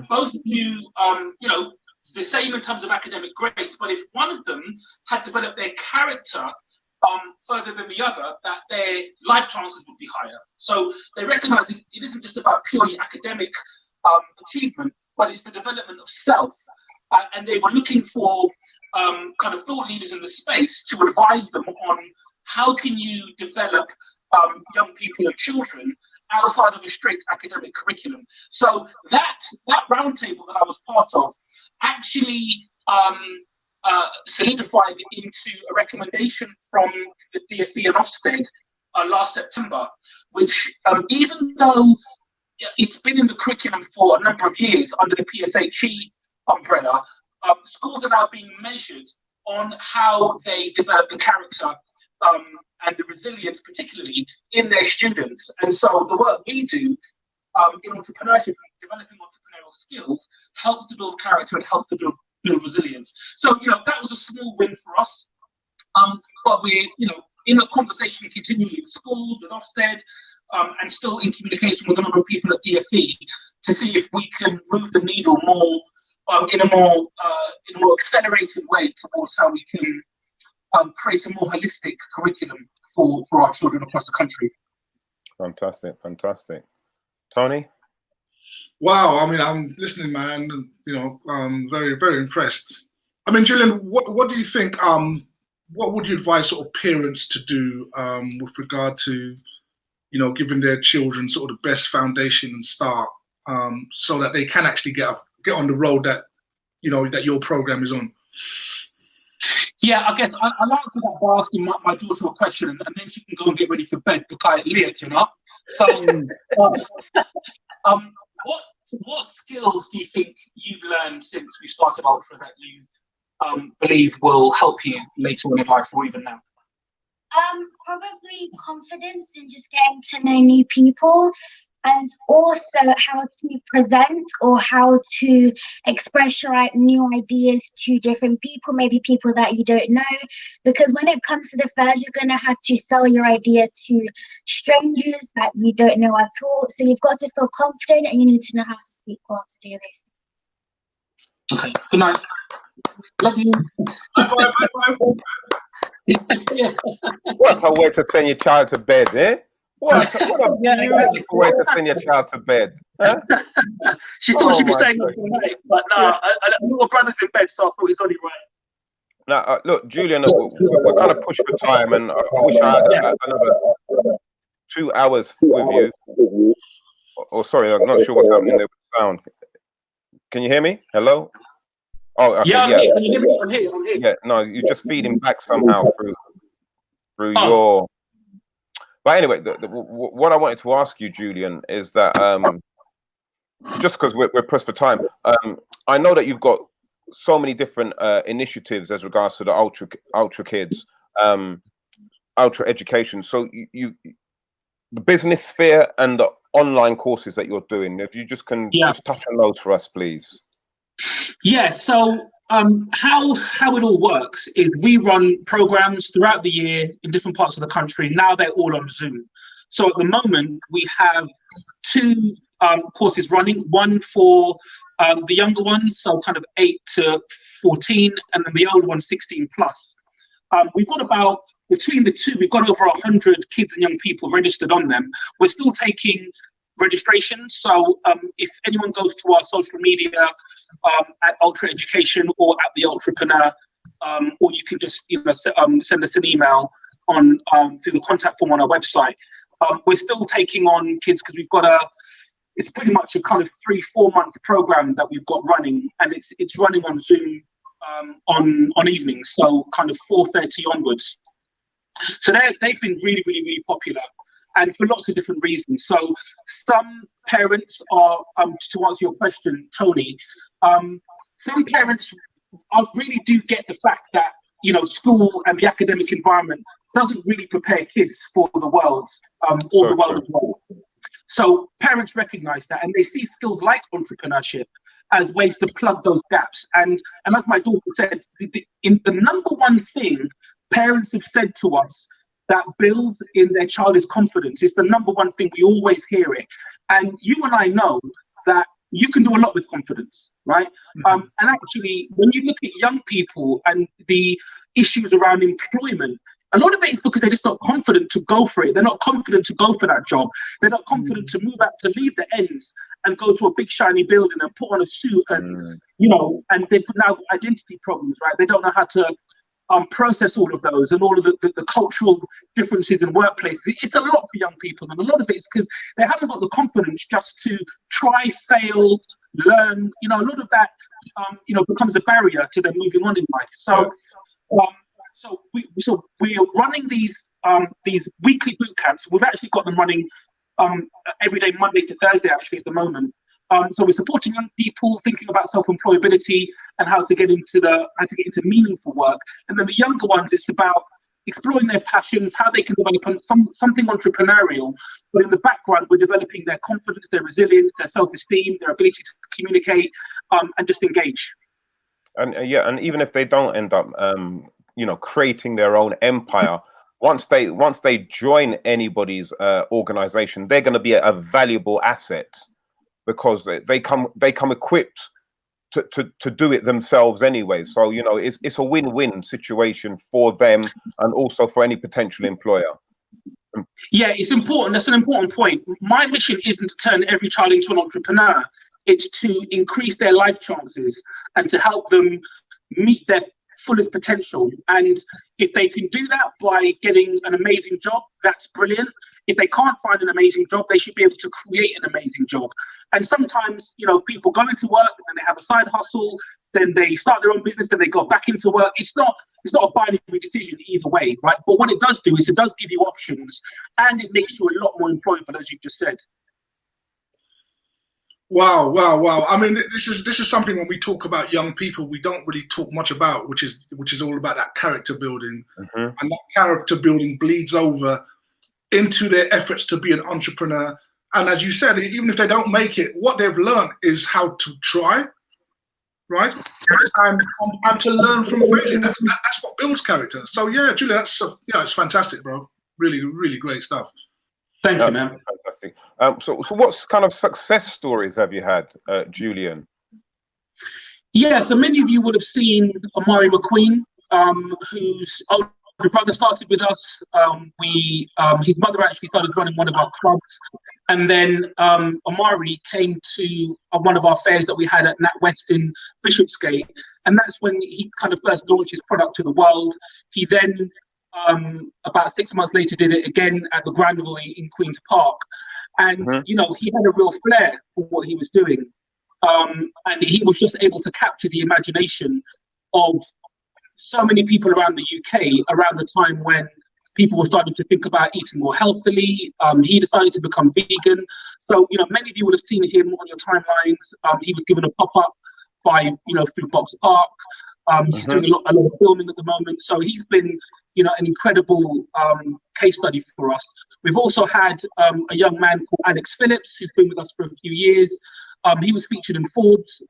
both do the same in terms of academic grades, but if one of them had developed their character further than the other, that their life chances would be higher. So they recognize it isn't just about purely academic achievement, but it's the development of self. And they were looking for kind of thought leaders in the space to advise them on how can you develop young people and children outside of a strict academic curriculum. So that roundtable that I was part of actually solidified into a recommendation from the DFE and Ofsted last September, which even though it's been in the curriculum for a number of years under the PSHE umbrella, schools are now being measured on how they develop the character and the resilience, particularly in their students. And so the work we do in entrepreneurship, developing entrepreneurial skills, helps to build character and helps to build resilience. So, that was a small win for us. But we're, in a conversation continually with schools, with Ofsted, and still in communication with a number of people at DFE to see if we can move the needle more in a more accelerated way towards how we can create a more holistic curriculum for our children across the country. Fantastic, fantastic. Tony? Wow, I mean, I'm listening, man. Very, very impressed. I mean, Julian, what do you think? What would you advise sort of parents to do with regard to, giving their children sort of the best foundation and start, so that they can actually get on the road that, that your program is on? Yeah, I guess I'll answer that by asking my daughter a question, and then she can go and get ready for bed to kite lit, So, what skills do you think you've learned since we started Ultra that you believe will help you later on in life or even now? Probably confidence in just getting to know new people, and also how to present or how to express your new ideas to different people, maybe people that you don't know. Because when it comes to the fairs, you're going to have to sell your idea to strangers that you don't know at all. So you've got to feel confident, and you need to know how to speak well to do this. Okay, good night. Love you. High five. What a way to send your child to bed, eh? What a beautiful way to send your child to bed. Huh? She thought she'd be staying up all night, but no, little brother's in bed, so I thought it's only right. Now, look, Julian, we're kind of pushed for time, and I wish I had another 2 hours with you. Oh, sorry, I'm not sure what's happening there with sound. Can you hear me? Hello? Oh, okay, yeah. Yeah. Can you hear me? I'm here. Yeah, no, you're just feeding back somehow through your. But anyway, what I wanted to ask you, Julian, is that just because we're pressed for time, I know that you've got so many different initiatives as regards to the Ultra Kids, Ultra Education. So you the business sphere and the online courses that you're doing. If you just can just touch on those for us, please. Yeah. So how it all works is we run programs throughout the year in different parts of the country. Now they're all on Zoom. So at the moment we have 2 courses running, one for the younger ones, so kind of 8 to 14, and then the older ones 16 plus. We've got about, between the 2, we've got over 100 kids and young people registered on them. We're still taking registrations, so if anyone goes to our social media at Ultra Education or at the Ultrapreneur, or you can just send us an email on through the contact form on our website. We're still taking on kids because we've got it's pretty much a kind of 3-4 month program that we've got running, and it's running on Zoom on evenings, so kind of 4:30 onwards. So they've been really, really, really popular, and for lots of different reasons. So some parents are, to answer your question, Tony, some parents really do get the fact that, school and the academic environment doesn't really prepare kids for the world, or the world as well. So parents recognize that, and they see skills like entrepreneurship as ways to plug those gaps. And as my daughter said, the number one thing parents have said to us that builds in their child's confidence is the number one thing. We always hear it. And you and I know that you can do a lot with confidence, right? And actually, when you look at young people and the issues around employment, a lot of it is because they're just not confident to go for it. They're not confident to go for that job. They're not confident to move out, to leave the ends and go to a big shiny building and put on a suit and, and they've now got identity problems, right? They don't know how to process all of those and all of the cultural differences in workplaces. It's a lot for young people, and a lot of it is because they haven't got the confidence just to try, fail, learn. A lot of that, becomes a barrier to them moving on in life. So, we are running these weekly boot camps. We've actually got them running every day, Monday to Thursday, actually, at the moment. So we're supporting young people thinking about self-employability and how to get into meaningful work. And then the younger ones, it's about exploring their passions, how they can develop something entrepreneurial. But in the background, we're developing their confidence, their resilience, their self-esteem, their ability to communicate, and just engage. And yeah, and even if they don't end up, you know, creating their own empire, once they join anybody's organization, they're going to be a valuable asset, because they come equipped to do it themselves anyway. So, you know, it's a win-win situation for them and also for any potential employer. Yeah, it's important. That's an important point. My mission isn't to turn every child into an entrepreneur. It's to increase their life chances and to help them meet their fullest potential. And if they can do that by getting an amazing job, that's brilliant. If they can't find an amazing job, they should be able to create an amazing job. And sometimes, you know, people go into work and then they have a side hustle, then they start their own business, then they go back into work. It's not a binary decision either way, right? But what it does do is it does give you options, and it makes you a lot more employable, as you've just said. Wow. I mean, this is something when we talk about young people, we don't really talk much about, which is all about that character building. And that character building bleeds over into their efforts to be an entrepreneur. And as you said, even if they don't make it, what they've learned is how to try, right? And to learn from failure. That's what builds character. So yeah, Julian, that's it's fantastic, bro. Really, really great stuff. Thank you, man. Fantastic. So what kind of success stories have you had, Julian? Yeah, so many of you would have seen Amari McQueen, whose older brother started with us. His mother actually started running one of our clubs, and then Amari came to one of our fairs that we had at NatWest in Bishopsgate, and that's when he kind of first launched his product to the world. He then about 6 months later did it again at the Granville in Queen's Park, and you know, he had a real flair for what he was doing, and he was just able to capture the imagination of so many people around the UK around the time when people were starting to think about eating more healthily. He decided to become vegan. So, you know, many of you would have seen him on your timelines. He was given a pop-up by, you know, through Box Park. He's doing a lot of filming at the moment. So he's been, you know, an incredible case study for us. We've also had a young man called Alex Phillips, who's been with us for a few years. He was featured in Forbes.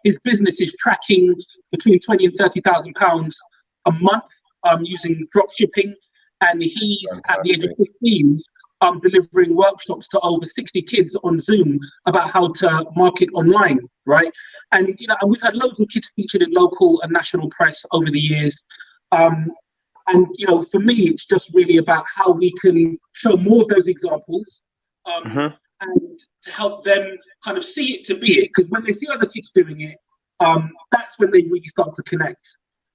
His business is tracking between £20,000 and £30,000 a month using drop shipping, and he's at the age of 15 delivering workshops to over 60 kids on Zoom about how to market online, right? And you know, and we've had loads of kids featured in local and national press over the years. And you know, for me, it's just really about how we can show more of those examples. And to help them kind of see it to be it, because when they see other kids doing it, that's when they really start to connect.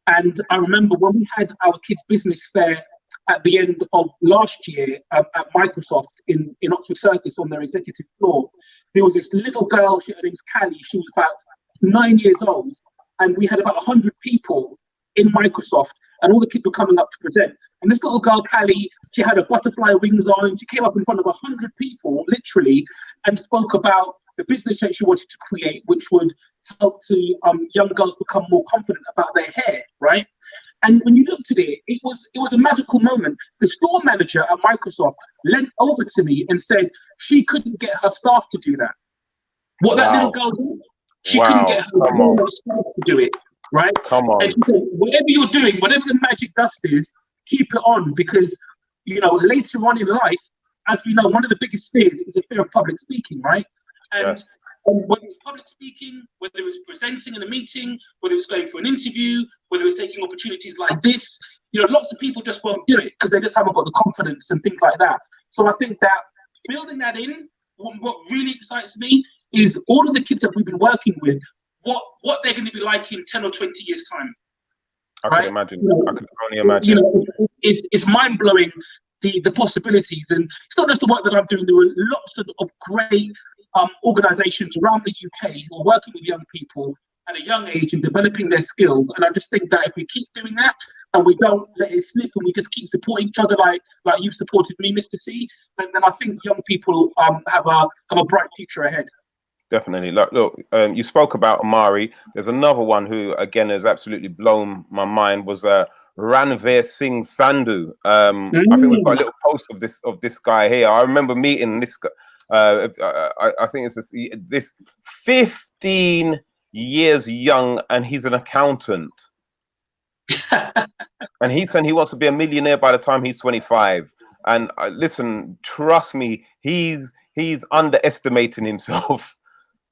And I remember when we had our kids business fair at the end of last year at Microsoft in Oxford Circus on their executive floor, there was this little girl, her name's Callie, she was about 9 years old, and we had about 100 people in Microsoft, and all the kids were coming up to present. And this little girl, Callie, she had her butterfly wings on. She came up in front of 100 people, literally, and spoke about the business that she wanted to create, which would help to young girls become more confident about their hair, right? And when you looked at it, it was a magical moment. The store manager at Microsoft leant over to me and said she couldn't get her staff to do that. What that little girl did, she couldn't get her staff to do it, right? Come on. And she said, whatever you're doing, whatever the magic dust is, keep it on, because, you know, later on in life, as we know, one of the biggest fears is a fear of public speaking, right? And whether it's public speaking, whether it's presenting in a meeting, whether it's going for an interview, whether it's taking opportunities like this, you know, lots of people just won't do it because they just haven't got the confidence and things like that. So I think that building that in, what really excites me is all of the kids that we've been working with, what they're going to be like in 10 or 20 years' time. I can imagine. I can only imagine. You know, it's mind blowing the possibilities, and it's not just the work that I'm doing. There are lots of great organisations around the UK who are working with young people at a young age and developing their skills. And I just think that if we keep doing that and we don't let it slip and we just keep supporting each other like you've supported me, Mr. C, then I think young people have a bright future ahead. Definitely. Look, you spoke about Amari. There's another one who, again, has absolutely blown my mind, was Ranveer Singh Sandhu. I think we've got a little post of this guy here. I remember meeting this guy. I think it's this 15 years young, and he's an accountant. And he said he wants to be a millionaire by the time he's 25. And listen, trust me, he's underestimating himself.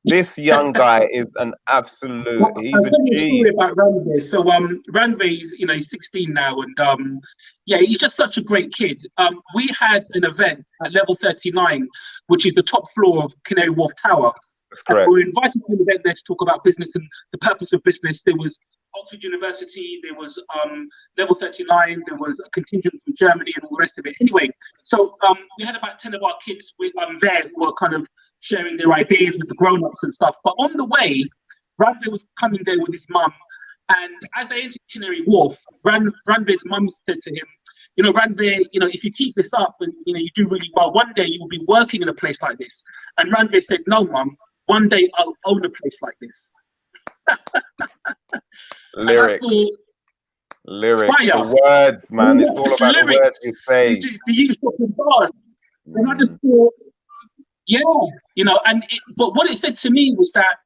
This young guy is an absolute. He's a G. Story about Ranveer. So Ranveer, he's 16 now, and yeah, he's just such a great kid. We had an event at level 39, which is the top floor of Canary Wharf Tower. That's correct. We were invited to an event there to talk about business and the purpose of business. There was Oxford University, there was level 39, there was a contingent from Germany, and all the rest of it. Anyway, so we had about 10 of our kids there who were kind of sharing their ideas with the grown-ups and stuff. But on the way, Ranveer was coming there with his mum, and as they entered Canary Wharf, Ranveer's mum said to him, Ranveer, if you keep this up and you do really well, one day you will be working in a place like this. And Ranveer said, no, mum, one day I'll own a place like this. Lyrics, the words, man. It's all about the words you say. The use of the bars. And I just thought, yeah, but what it said to me was that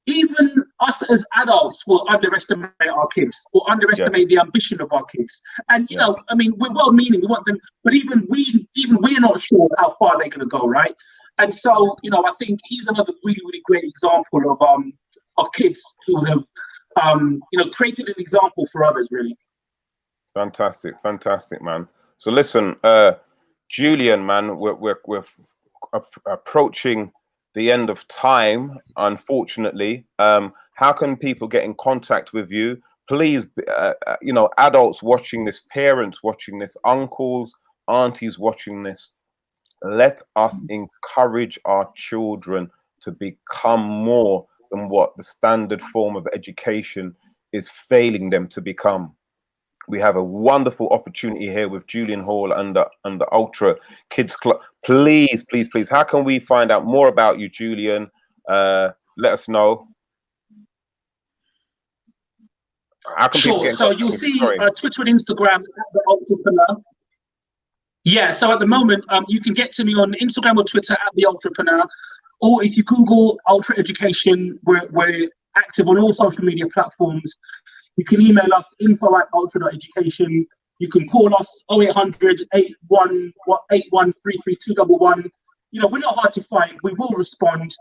even us as adults will underestimate our kids, or underestimate the ambition of our kids. And I mean, we're well-meaning, we want them, but even we're not sure how far they're going to go, right? And so, I think he's another really, really great example of kids who have, created an example for others, really. Fantastic, man. So listen, Julian, man, we're approaching the end of time, unfortunately. How can people get in contact with you? Please, adults watching this, parents watching this, uncles, aunties watching this, let us encourage our children to become more than what the standard form of education is failing them to become. We have a wonderful opportunity here with Julian Hall and the Ultra Kids Club. Please, how can we find out more about you, Julian? Let us know. How can sure. So you'll see Twitter and Instagram at the Ultrapreneur. Yeah, so at the moment, you can get to me on Instagram or Twitter at the Ultrapreneur, or if you Google Ultra Education, we're active on all social media platforms. You can email us info@ultra.education. You can call us 0800 81 33211. We're not hard to find. We will respond.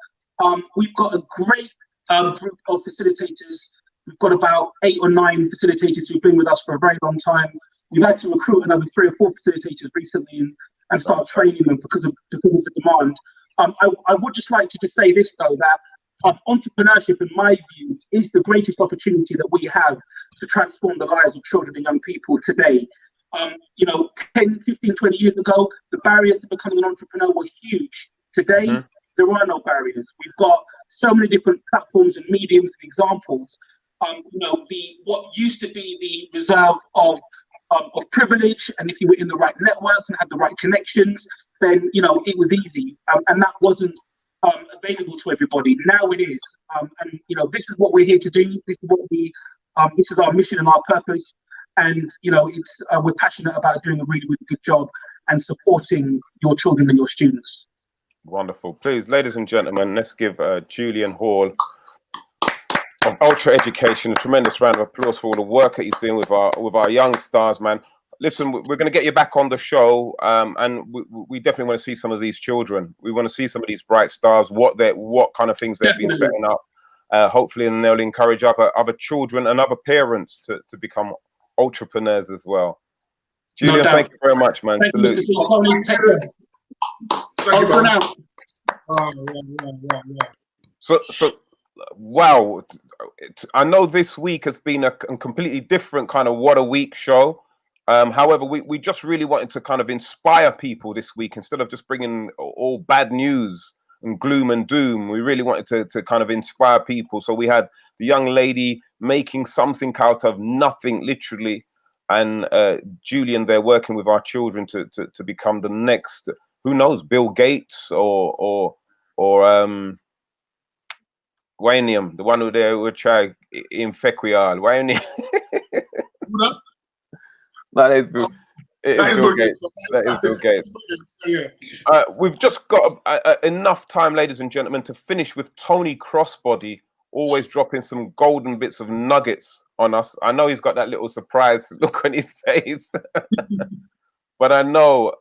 We've got a great group of facilitators. We've got about 8 or 9 facilitators who've been with us for a very long time. We've had to recruit another 3 or 4 facilitators recently and start training them because of the demand. I would just like to just say this, though, that entrepreneurship, in my view, is the greatest opportunity that we have to transform the lives of children and young people today. 10, 15, 20 years ago, the barriers to becoming an entrepreneur were huge. Today, there are no barriers. We've got so many different platforms and mediums and examples. What used to be the reserve of privilege, and if you were in the right networks and had the right connections, then it was easy, and that wasn't available to everybody. Now it is, and this is what we're here to do. This is what this is our mission and our purpose, and it's we're passionate about doing a really, really good job and supporting your children and your students. Wonderful. Please, ladies and gentlemen, let's give Julian Hall of Ultra Education a tremendous round of applause for all the work that he's doing with our young stars, man. Listen, we're going to get you back on the show, and we definitely want to see some of these children. We want to see some of these bright stars, what kind of things they've been setting up. Hopefully, and they'll encourage other children and other parents to become entrepreneurs as well. Julian, thank you very much, man. Thank you, Mr. Tony. Take care. Thank you, man. So, wow. I know this week has been a completely different kind of What a Week show. However, we just really wanted to kind of inspire people this week instead of just bringing all bad news and gloom and doom. We really wanted to kind of inspire people. So we had the young lady making something out of nothing, literally, and Julian there working with our children to become the next, who knows, Bill Gates or Waynium, the one who there would try in Fequial. Waynium. That is Bill. It That is is Bill Bill Gates. Gates. That is Bill Gates. Yeah. We've just got enough time, ladies and gentlemen, to finish with Tony Crossbody, always dropping some golden bits of nuggets on us. I know he's got that little surprise look on his face, but I know,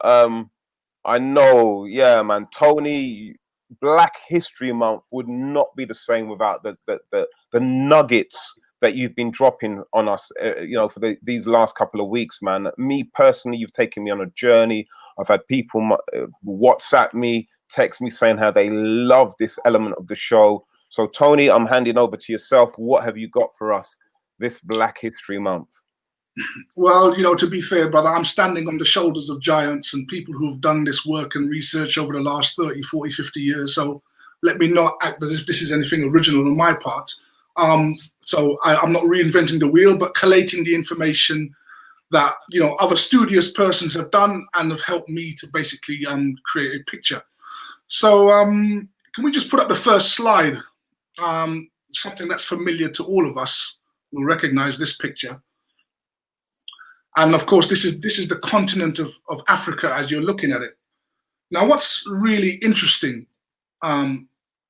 yeah, man, Tony, Black History Month would not be the same without the nuggets that you've been dropping on us, you know, for these last couple of weeks, man. Me personally, you've taken me on a journey. I've had people WhatsApp me, text me saying how they love this element of the show. So, Tony, I'm handing over to yourself. What have you got for us this Black History Month? Well, you know, to be fair, brother, I'm standing on the shoulders of giants and people who have done this work and research over the last 30, 40, 50 years. So let me not act as if this is anything original on my part. So I'm not reinventing the wheel, but collating the information that, you know, other studious persons have done and have helped me to basically create a picture. So can we just put up the first slide? Something that's familiar to all of us will recognize this picture. And of course, this is the continent of Africa as you're looking at it. Now, what's really interesting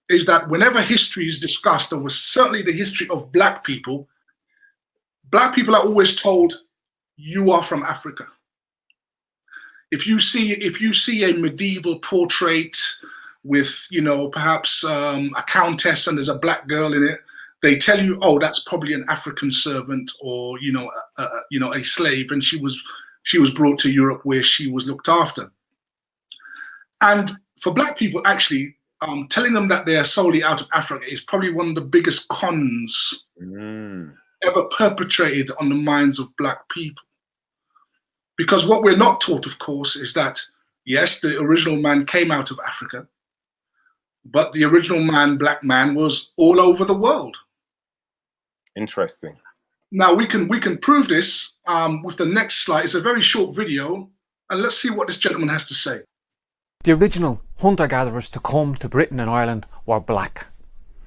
is that whenever history is discussed, or certainly the history of Black people are always told, you are from Africa. If you see a medieval portrait with, you know, perhaps a countess and there's a Black girl in it, they tell you, oh, that's probably an African servant, or you know, a slave, and she was brought to Europe where she was looked after. And for Black people, actually, telling them that they are solely out of Africa is probably one of the biggest cons ever perpetrated on the minds of Black people. Because what we're not taught, of course, is that, yes, the original man came out of Africa, but the original man, Black man, was all over the world. Interesting. Now we can prove this with the next slide. It's a very short video, and let's see what this gentleman has to say. The original hunter-gatherers to come to Britain and Ireland were black.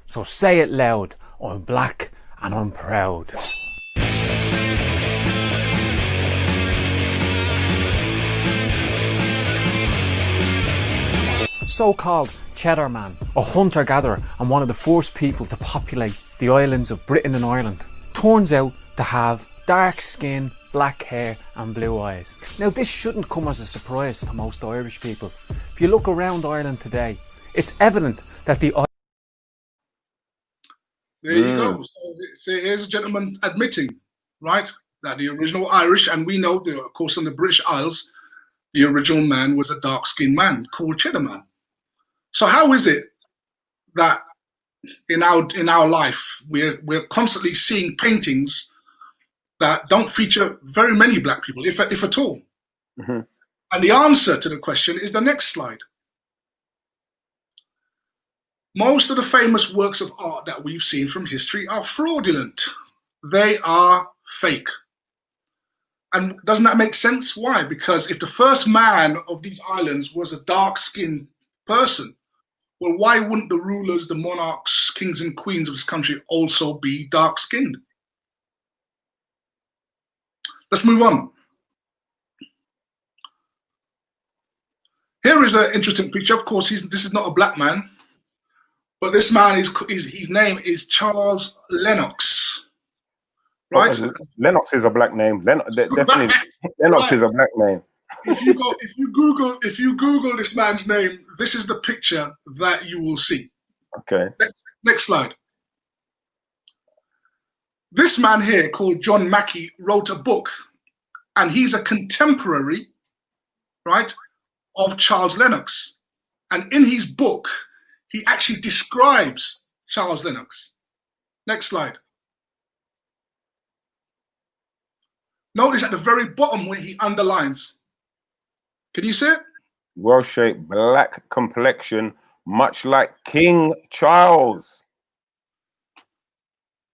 So say it loud, I'm black and I'm proud. So-called Cheddar Man, a hunter-gatherer and one of the first people to populate the islands of Britain and Ireland, turns out to have dark skin, black hair and blue eyes. Now this shouldn't come as a surprise to most Irish people. If you look around Ireland today, it's evident that the... There you go. So here's a gentleman admitting, right, that the original Irish, and we know, of course, on the British Isles, the original man was a dark-skinned man called Cheddar Man. So how is it that in our life we're constantly seeing paintings that don't feature very many Black people, if at all? Mm-hmm. And the answer to the question is the next slide. Most of the famous works of art that we've seen from history are fraudulent. They are fake. And doesn't that make sense? Why? Because if the first man of these islands was a dark-skinned person, well, why wouldn't the rulers, the monarchs, kings and queens of this country also be dark-skinned? Let's move on. Here is an interesting picture. Of course, this is not a Black man, but this man his name is Charles Lennox. Right? Lennox is a Black name. Definitely, Lennox is a Black name. If you Google this man's name, this is the picture that you will see. Okay. Next slide. This man here, called John Mackie, wrote a book, and he's a contemporary, right, of Charles Lennox. And in his book, he actually describes Charles Lennox. Next slide. Notice at the very bottom where he underlines. Can you see it? Well-shaped, black complexion, much like King Charles.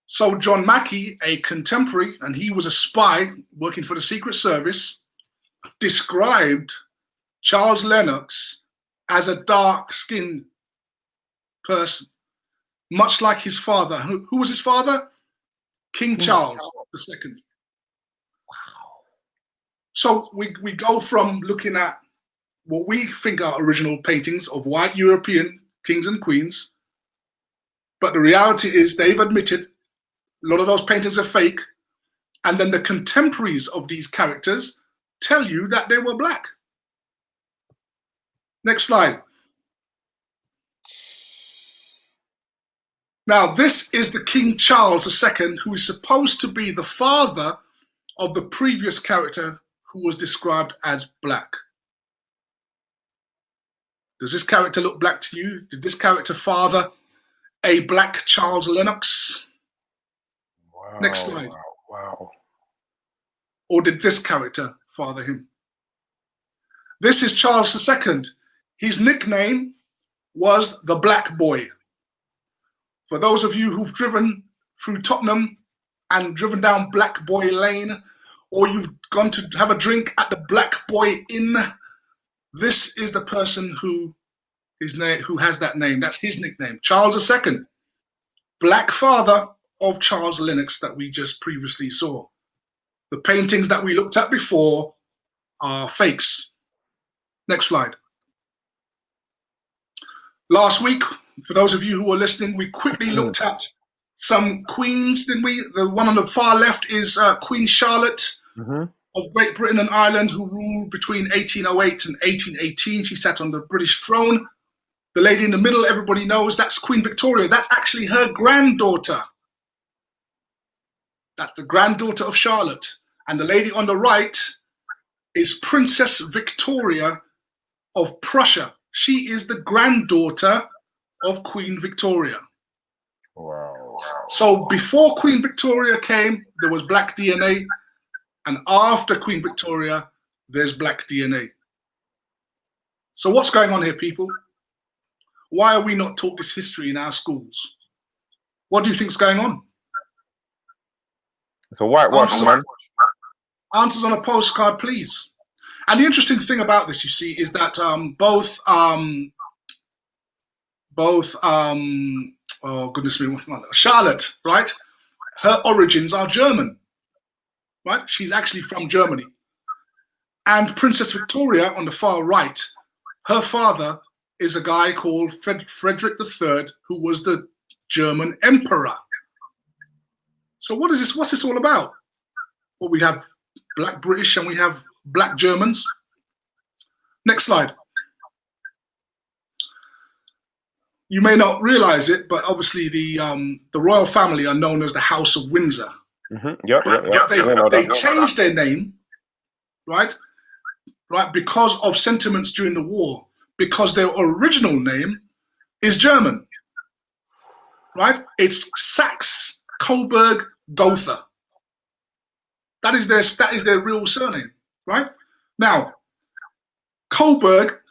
So John Mackie, a contemporary, and he was a spy working for the Secret Service, described Charles Lennox as a dark-skinned person, much like his father. Who was his father? King Charles II. So we go from looking at what we think are original paintings of white European kings and queens, but the reality is they've admitted a lot of those paintings are fake, and then the contemporaries of these characters tell you that they were black. Next slide. Now, this is the King Charles II, who is supposed to be the father of the previous character who was described as black. Does this character look black to you? Did this character father a black Charles Lennox? Wow, Next slide. Wow. Or did this character father him? This is Charles II. His nickname was the Black Boy. For those of you who've driven through Tottenham and driven down Black Boy Lane, or you've gone to have a drink at the Black Boy Inn, this is the person who has that name. That's his nickname, Charles II, black father of Charles Lennox that we just previously saw. The paintings that we looked at before are fakes. Next slide. Last week, for those of you who are listening, we quickly looked at some queens, didn't we? The one on the far left is Queen Charlotte of Great Britain and Ireland, who ruled between 1808 and 1818. She sat on the British throne. The lady in the middle, everybody knows, that's Queen Victoria. That's actually her granddaughter. That's the granddaughter of Charlotte. And the lady on the right is Princess Victoria of Prussia. She is the granddaughter of Queen Victoria. Wow. So before Queen Victoria came, there was black DNA. And after Queen Victoria, there's black DNA. So what's going on here, people? Why are we not taught this history in our schools? What do you think is going on? It's a whitewash, man. Answers on a postcard, please. And the interesting thing about this, you see, is that both oh goodness me, Charlotte, right? Her origins are German, right? She's actually from Germany. And Princess Victoria on the far right, her father is a guy called Frederick III, who was the German emperor. So what is this? What's this all about? Well, we have black British and we have black Germans. Next slide. You may not realize it, but obviously the royal family are known as the House of Windsor. They changed their name, right, because of sentiments during the war, because their original name is German, right? It's Saxe-Coburg-Gotha. That is their real surname, right? Now, Coburg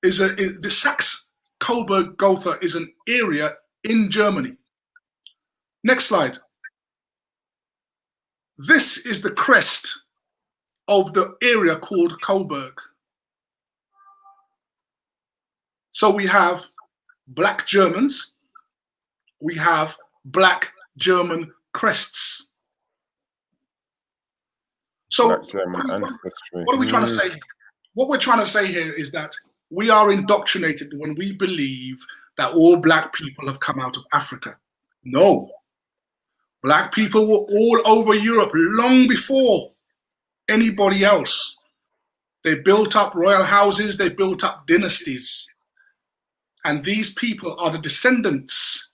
the Saxe-Coburg-Gotha is an area in Germany. Next slide. This is the crest of the area called Coburg. So we have black Germans, we have black German crests. So what are we trying to say? What we're trying to say here is that we are indoctrinated when we believe that all black people have come out of Africa. No. Black people were all over Europe long before anybody else. They built up royal houses, they built up dynasties. And these people are the descendants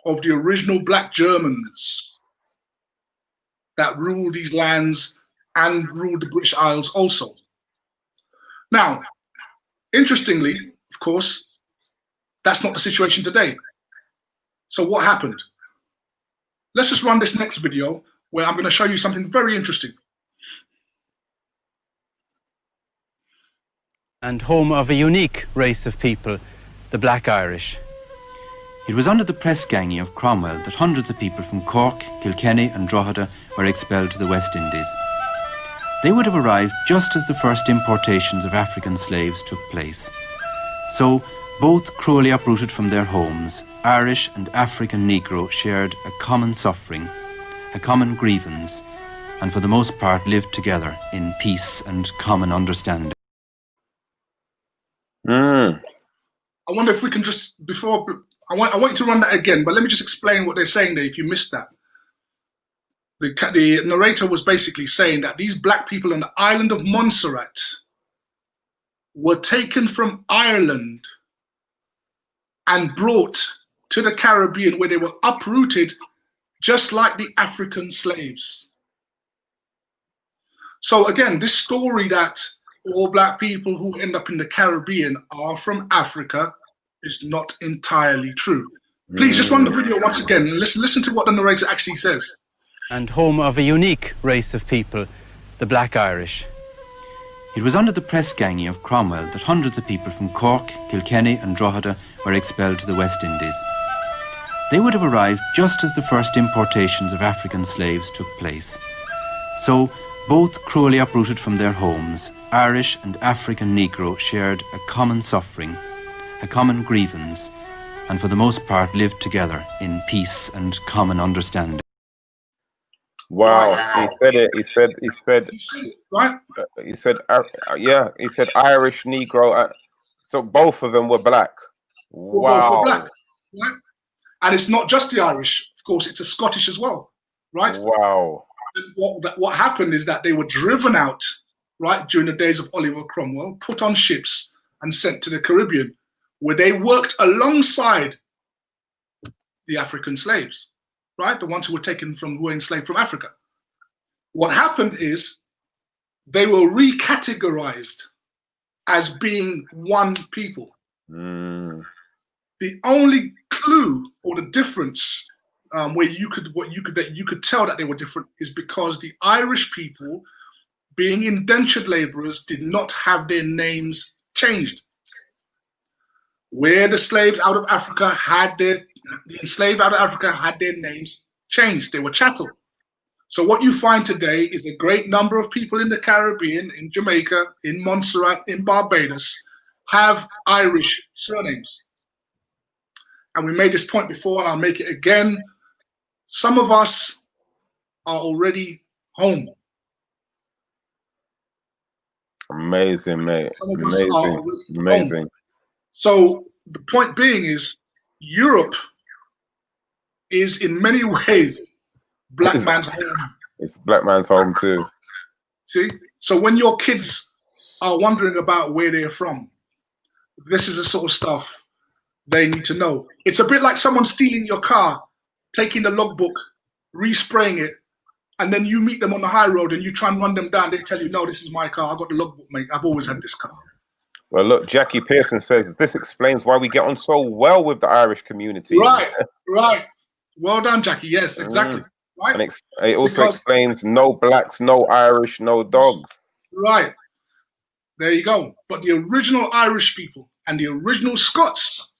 of the original black Germans that ruled these lands and ruled the British Isles also. Now, interestingly, of course, that's not the situation today. So what happened? Let's just run this next video where I'm going to show you something very interesting. And home of a unique race of people, the Black Irish. It was under the press ganging of Cromwell that hundreds of people from Cork, Kilkenny and Drogheda were expelled to the West Indies. They would have arrived just as the first importations of African slaves took place. So, both cruelly uprooted from their homes, Irish and African Negro shared a common suffering, a common grievance, and for the most part lived together in peace and common understanding. Mm. I wonder if we can just, before, I want you to run that again, but let me just explain what they're saying there if you missed that. The narrator was basically saying that these black people on the island of Montserrat were taken from Ireland and brought to the Caribbean, where they were uprooted just like the African slaves. So again, this story that all black people who end up in the Caribbean are from Africa is not entirely true. Please just run the video once again and listen to what the narrator actually says. And home of a unique race of people, the Black Irish. It was under the press ganging of Cromwell that hundreds of people from Cork, Kilkenny and Drogheda were expelled to the West Indies. They would have arrived just as the first importations of African slaves took place. So, both cruelly uprooted from their homes, Irish and African Negro shared a common suffering, a common grievance, and for the most part lived together in peace and common understanding. Wow, he said it. He said, right? He said, yeah, he said Irish, Negro. So both of them were black. Wow. Both were black, right? And it's not just the Irish, of course, it's a Scottish as well, right? Wow. And what happened is that they were driven out, right, during the days of Oliver Cromwell, put on ships and sent to the Caribbean, where they worked alongside the African slaves, right? The ones who were enslaved from Africa. What happened is they were recategorized as being one people. Mm. The only clue or the difference where you could tell that they were different is because the Irish people, being indentured laborers, did not have their names changed. Where the slaves out of Africa the enslaved out of Africa had their names changed. They were chattel. So what you find today is a great number of people in the Caribbean, in Jamaica, in Montserrat, in Barbados, have Irish surnames. And we made this point before, and I'll make it again. Some of us are already home. Amazing, mate. Some of us are already Amazing. home. So the point being is, Europe is in many ways black man's home. It's black man's home too. See? So when your kids are wondering about where they're from, this is the sort of stuff they need to know. It's a bit like someone stealing your car, taking the logbook, respraying it, and then you meet them on the high road and you try and run them down. They tell you, no, this is my car. I got the logbook, mate. I've always had this car. Well, look, Jackie Pearson says this explains why we get on so well with the Irish community. Right, right. Well done, Jackie. Yes, exactly. Right. And it also explains no blacks, no Irish, no dogs. Right. There you go. But the original Irish people and the original Scots,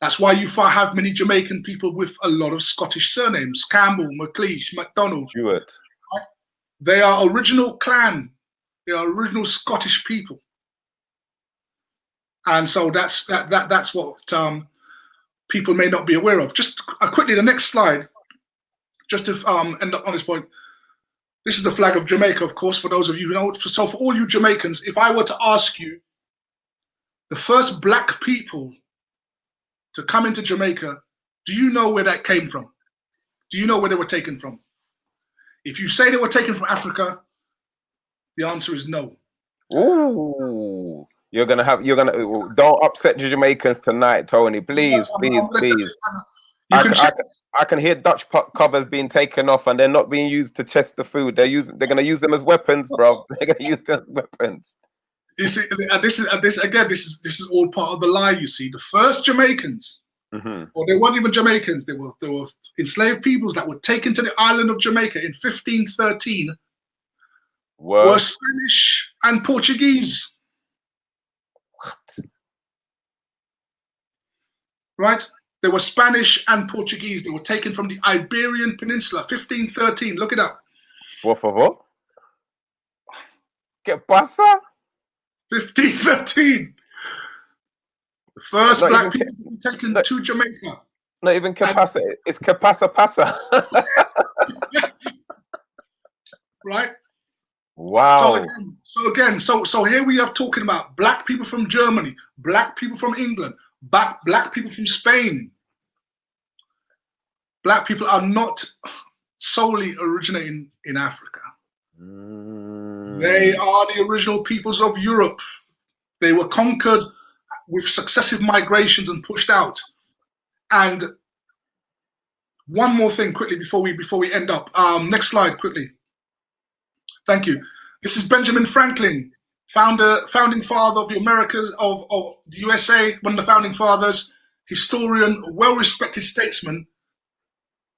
that's why you have many Jamaican people with a lot of Scottish surnames. Campbell, MacLeish, MacDonald. Stewart. Right? They are original clan. They are original Scottish people. And so that's what people may not be aware of. Just quickly, the next slide, just to end up on this point. This is the flag of Jamaica, of course, for those of you who know. So for all you Jamaicans, if I were to ask you, the first black people to come into Jamaica, do you know where that came from? Do you know where they were taken from? If you say they were taken from Africa, the answer is no. Ooh. Don't upset the Jamaicans tonight, Tony. Please, please. I can hear Dutch pot covers being taken off and they're not being used to chest the food. They're going to use them as weapons, bro. They're going to use them as weapons. You see, this is all part of the lie. You see, the first Jamaicans, or they weren't even Jamaicans. They were enslaved peoples that were taken to the island of Jamaica in 1513. Were Spanish and Portuguese. What? Right? They were Spanish and Portuguese. They were taken from the Iberian Peninsula, 1513. Look it up. Por favor. ¿Qué pasa? 1513. The first black people to be taken to Jamaica. Not even que pasa. It's que pasa pasa. right? Wow. So here we are talking about black people from Germany, black people from England, black people from Spain. Black people are not solely originating in Africa. They are the original peoples of Europe. They were conquered with successive migrations and pushed out. And one more thing quickly before we end up. Next slide quickly. Thank you. This is Benjamin Franklin, founding father of the Americas, of the USA, one of the founding fathers, historian, well-respected statesman.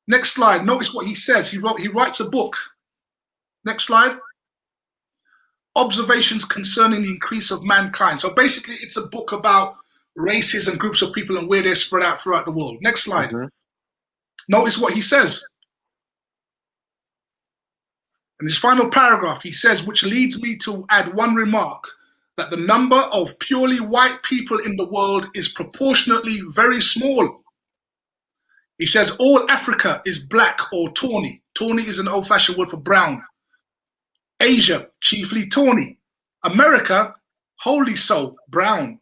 Next slide. Notice what he says. He writes a book. Next slide. Observations concerning the increase of mankind. So basically, it's a book about races and groups of people and where they're spread out throughout the world. Next slide. Notice what he says. In his final paragraph, he says, which leads me to add one remark, that the number of purely white people in the world is proportionately very small. He says all Africa is black or tawny. Tawny is an old-fashioned word for brown. Asia, chiefly tawny. America, wholly so, brown.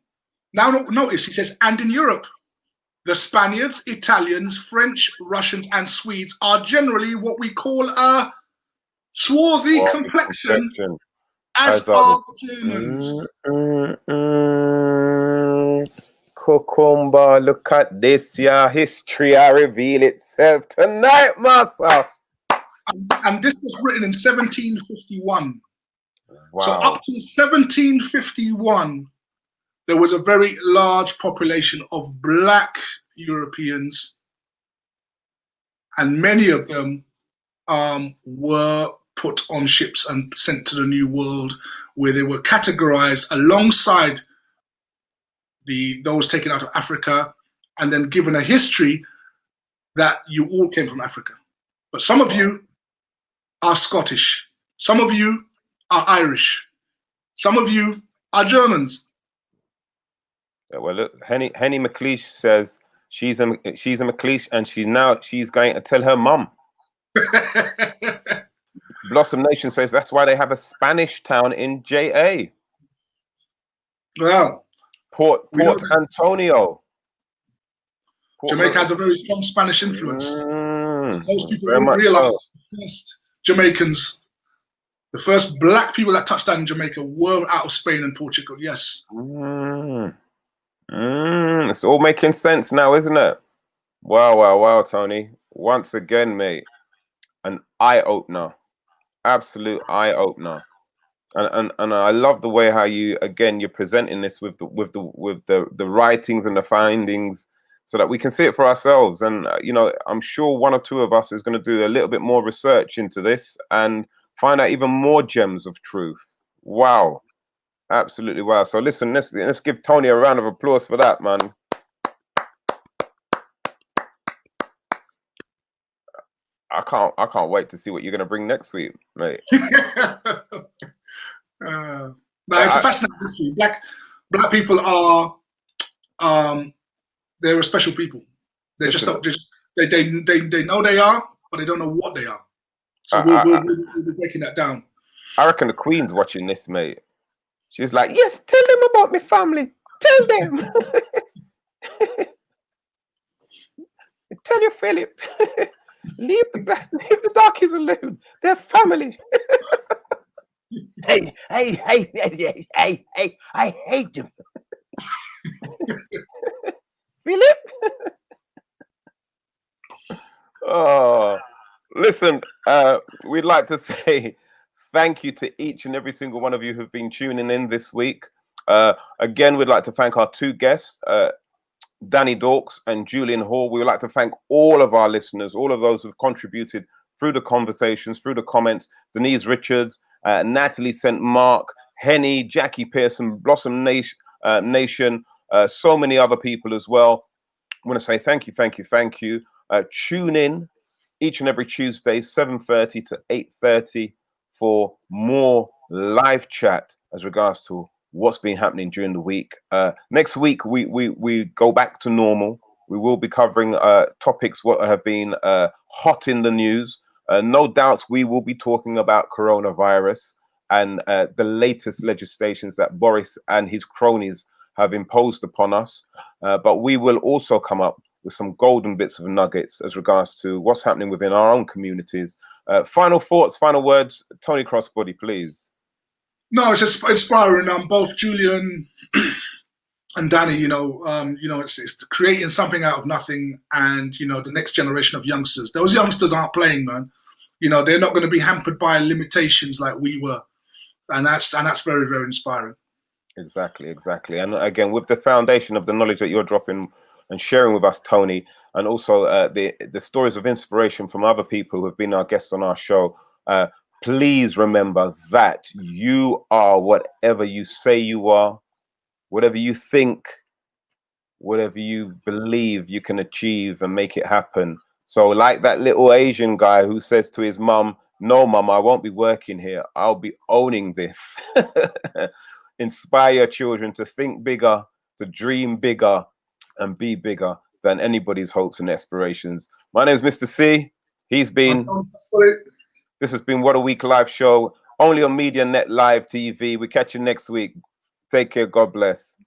Now notice, he says, and in Europe, the Spaniards, Italians, French, Russians, and Swedes are generally what we call a swarthy complexion, as are the Germans. Cucumber, look at this, yeah. History will reveal itself tonight, master. And this was written in 1751. Wow. So up to 1751, there was a very large population of black Europeans, and many of them were put on ships and sent to the New World, where they were categorized alongside those taken out of Africa, and then given a history that you all came from Africa. But some of you are Scottish, some of you are Irish, some of you are Germans. Yeah, well, look, Henny McLeish says she's a McLeish, and she's going to tell her mum. Blossom Nation says that's why they have a Spanish town in JA. Well, Port Antonio. Jamaica has a very strong Spanish influence. Most people very don't much realize so. the first Jamaicans, the first black people that touched down in Jamaica were out of Spain and Portugal. Yes. It's all making sense now, isn't it? Wow, Tony. Once again, mate, an eye opener, absolute eye opener, and I love the way how you're presenting this with the writings and the findings, so that we can see it for ourselves. And I'm sure one or two of us is going to do a little bit more research into this and find out even more gems of truth. Wow. Absolutely wow. So listen, let's give Tony a round of applause for that, man. I can't wait to see what you're gonna bring next week, mate. No, it's a fascinating history. Black people are they're a special people. They just don't they know they are, but they don't know what they are. So we'll be breaking that down. I reckon the Queen's watching this, mate. She's like, yes, tell them about my family. Tell them. Tell your Philip. leave the darkies alone. They're family. Hey, I hate them. Philip? Oh, listen, we'd like to say thank you to each and every single one of you who've been tuning in this week. Again, we'd like to thank our two guests, Danny Dawkes and Julian Hall. We would like to thank all of our listeners, all of those who've contributed through the conversations, through the comments. Denise Richards, Natalie St. Mark, Henny, Jackie Pearson, Blossom Nation, so many other people as well. I want to say thank you. Tune in each and every Tuesday, 7:30 to 8:30 for more live chat as regards to what's been happening during the week. Next week, we go back to normal. We will be covering topics what have been hot in the news. No doubt we will be talking about coronavirus and the latest legislations that Boris and his cronies have imposed upon us. But we will also come up with some golden bits of nuggets as regards to what's happening within our own communities. Final thoughts, final words, Tony Crossbody, please. No, it's just inspiring. Both Julian and Danny, it's creating something out of nothing, and the next generation of youngsters. Those youngsters aren't playing, man. They're not going to be hampered by limitations like we were, and that's very, very inspiring. Exactly. And again, with the foundation of the knowledge that you're dropping and sharing with us, Tony, and also the stories of inspiration from other people who have been our guests on our show, please remember that you are whatever you say you are, whatever you think, whatever you believe you can achieve and make it happen. So like that little Asian guy who says to his mum, "No, mum, I won't be working here. I'll be owning this." Inspire your children to think bigger, to dream bigger, and be bigger than anybody's hopes and aspirations. My name is Mr. C. This has been What a Week Live Show, only on MediaNet Live TV. We catch you next week. Take care. God bless.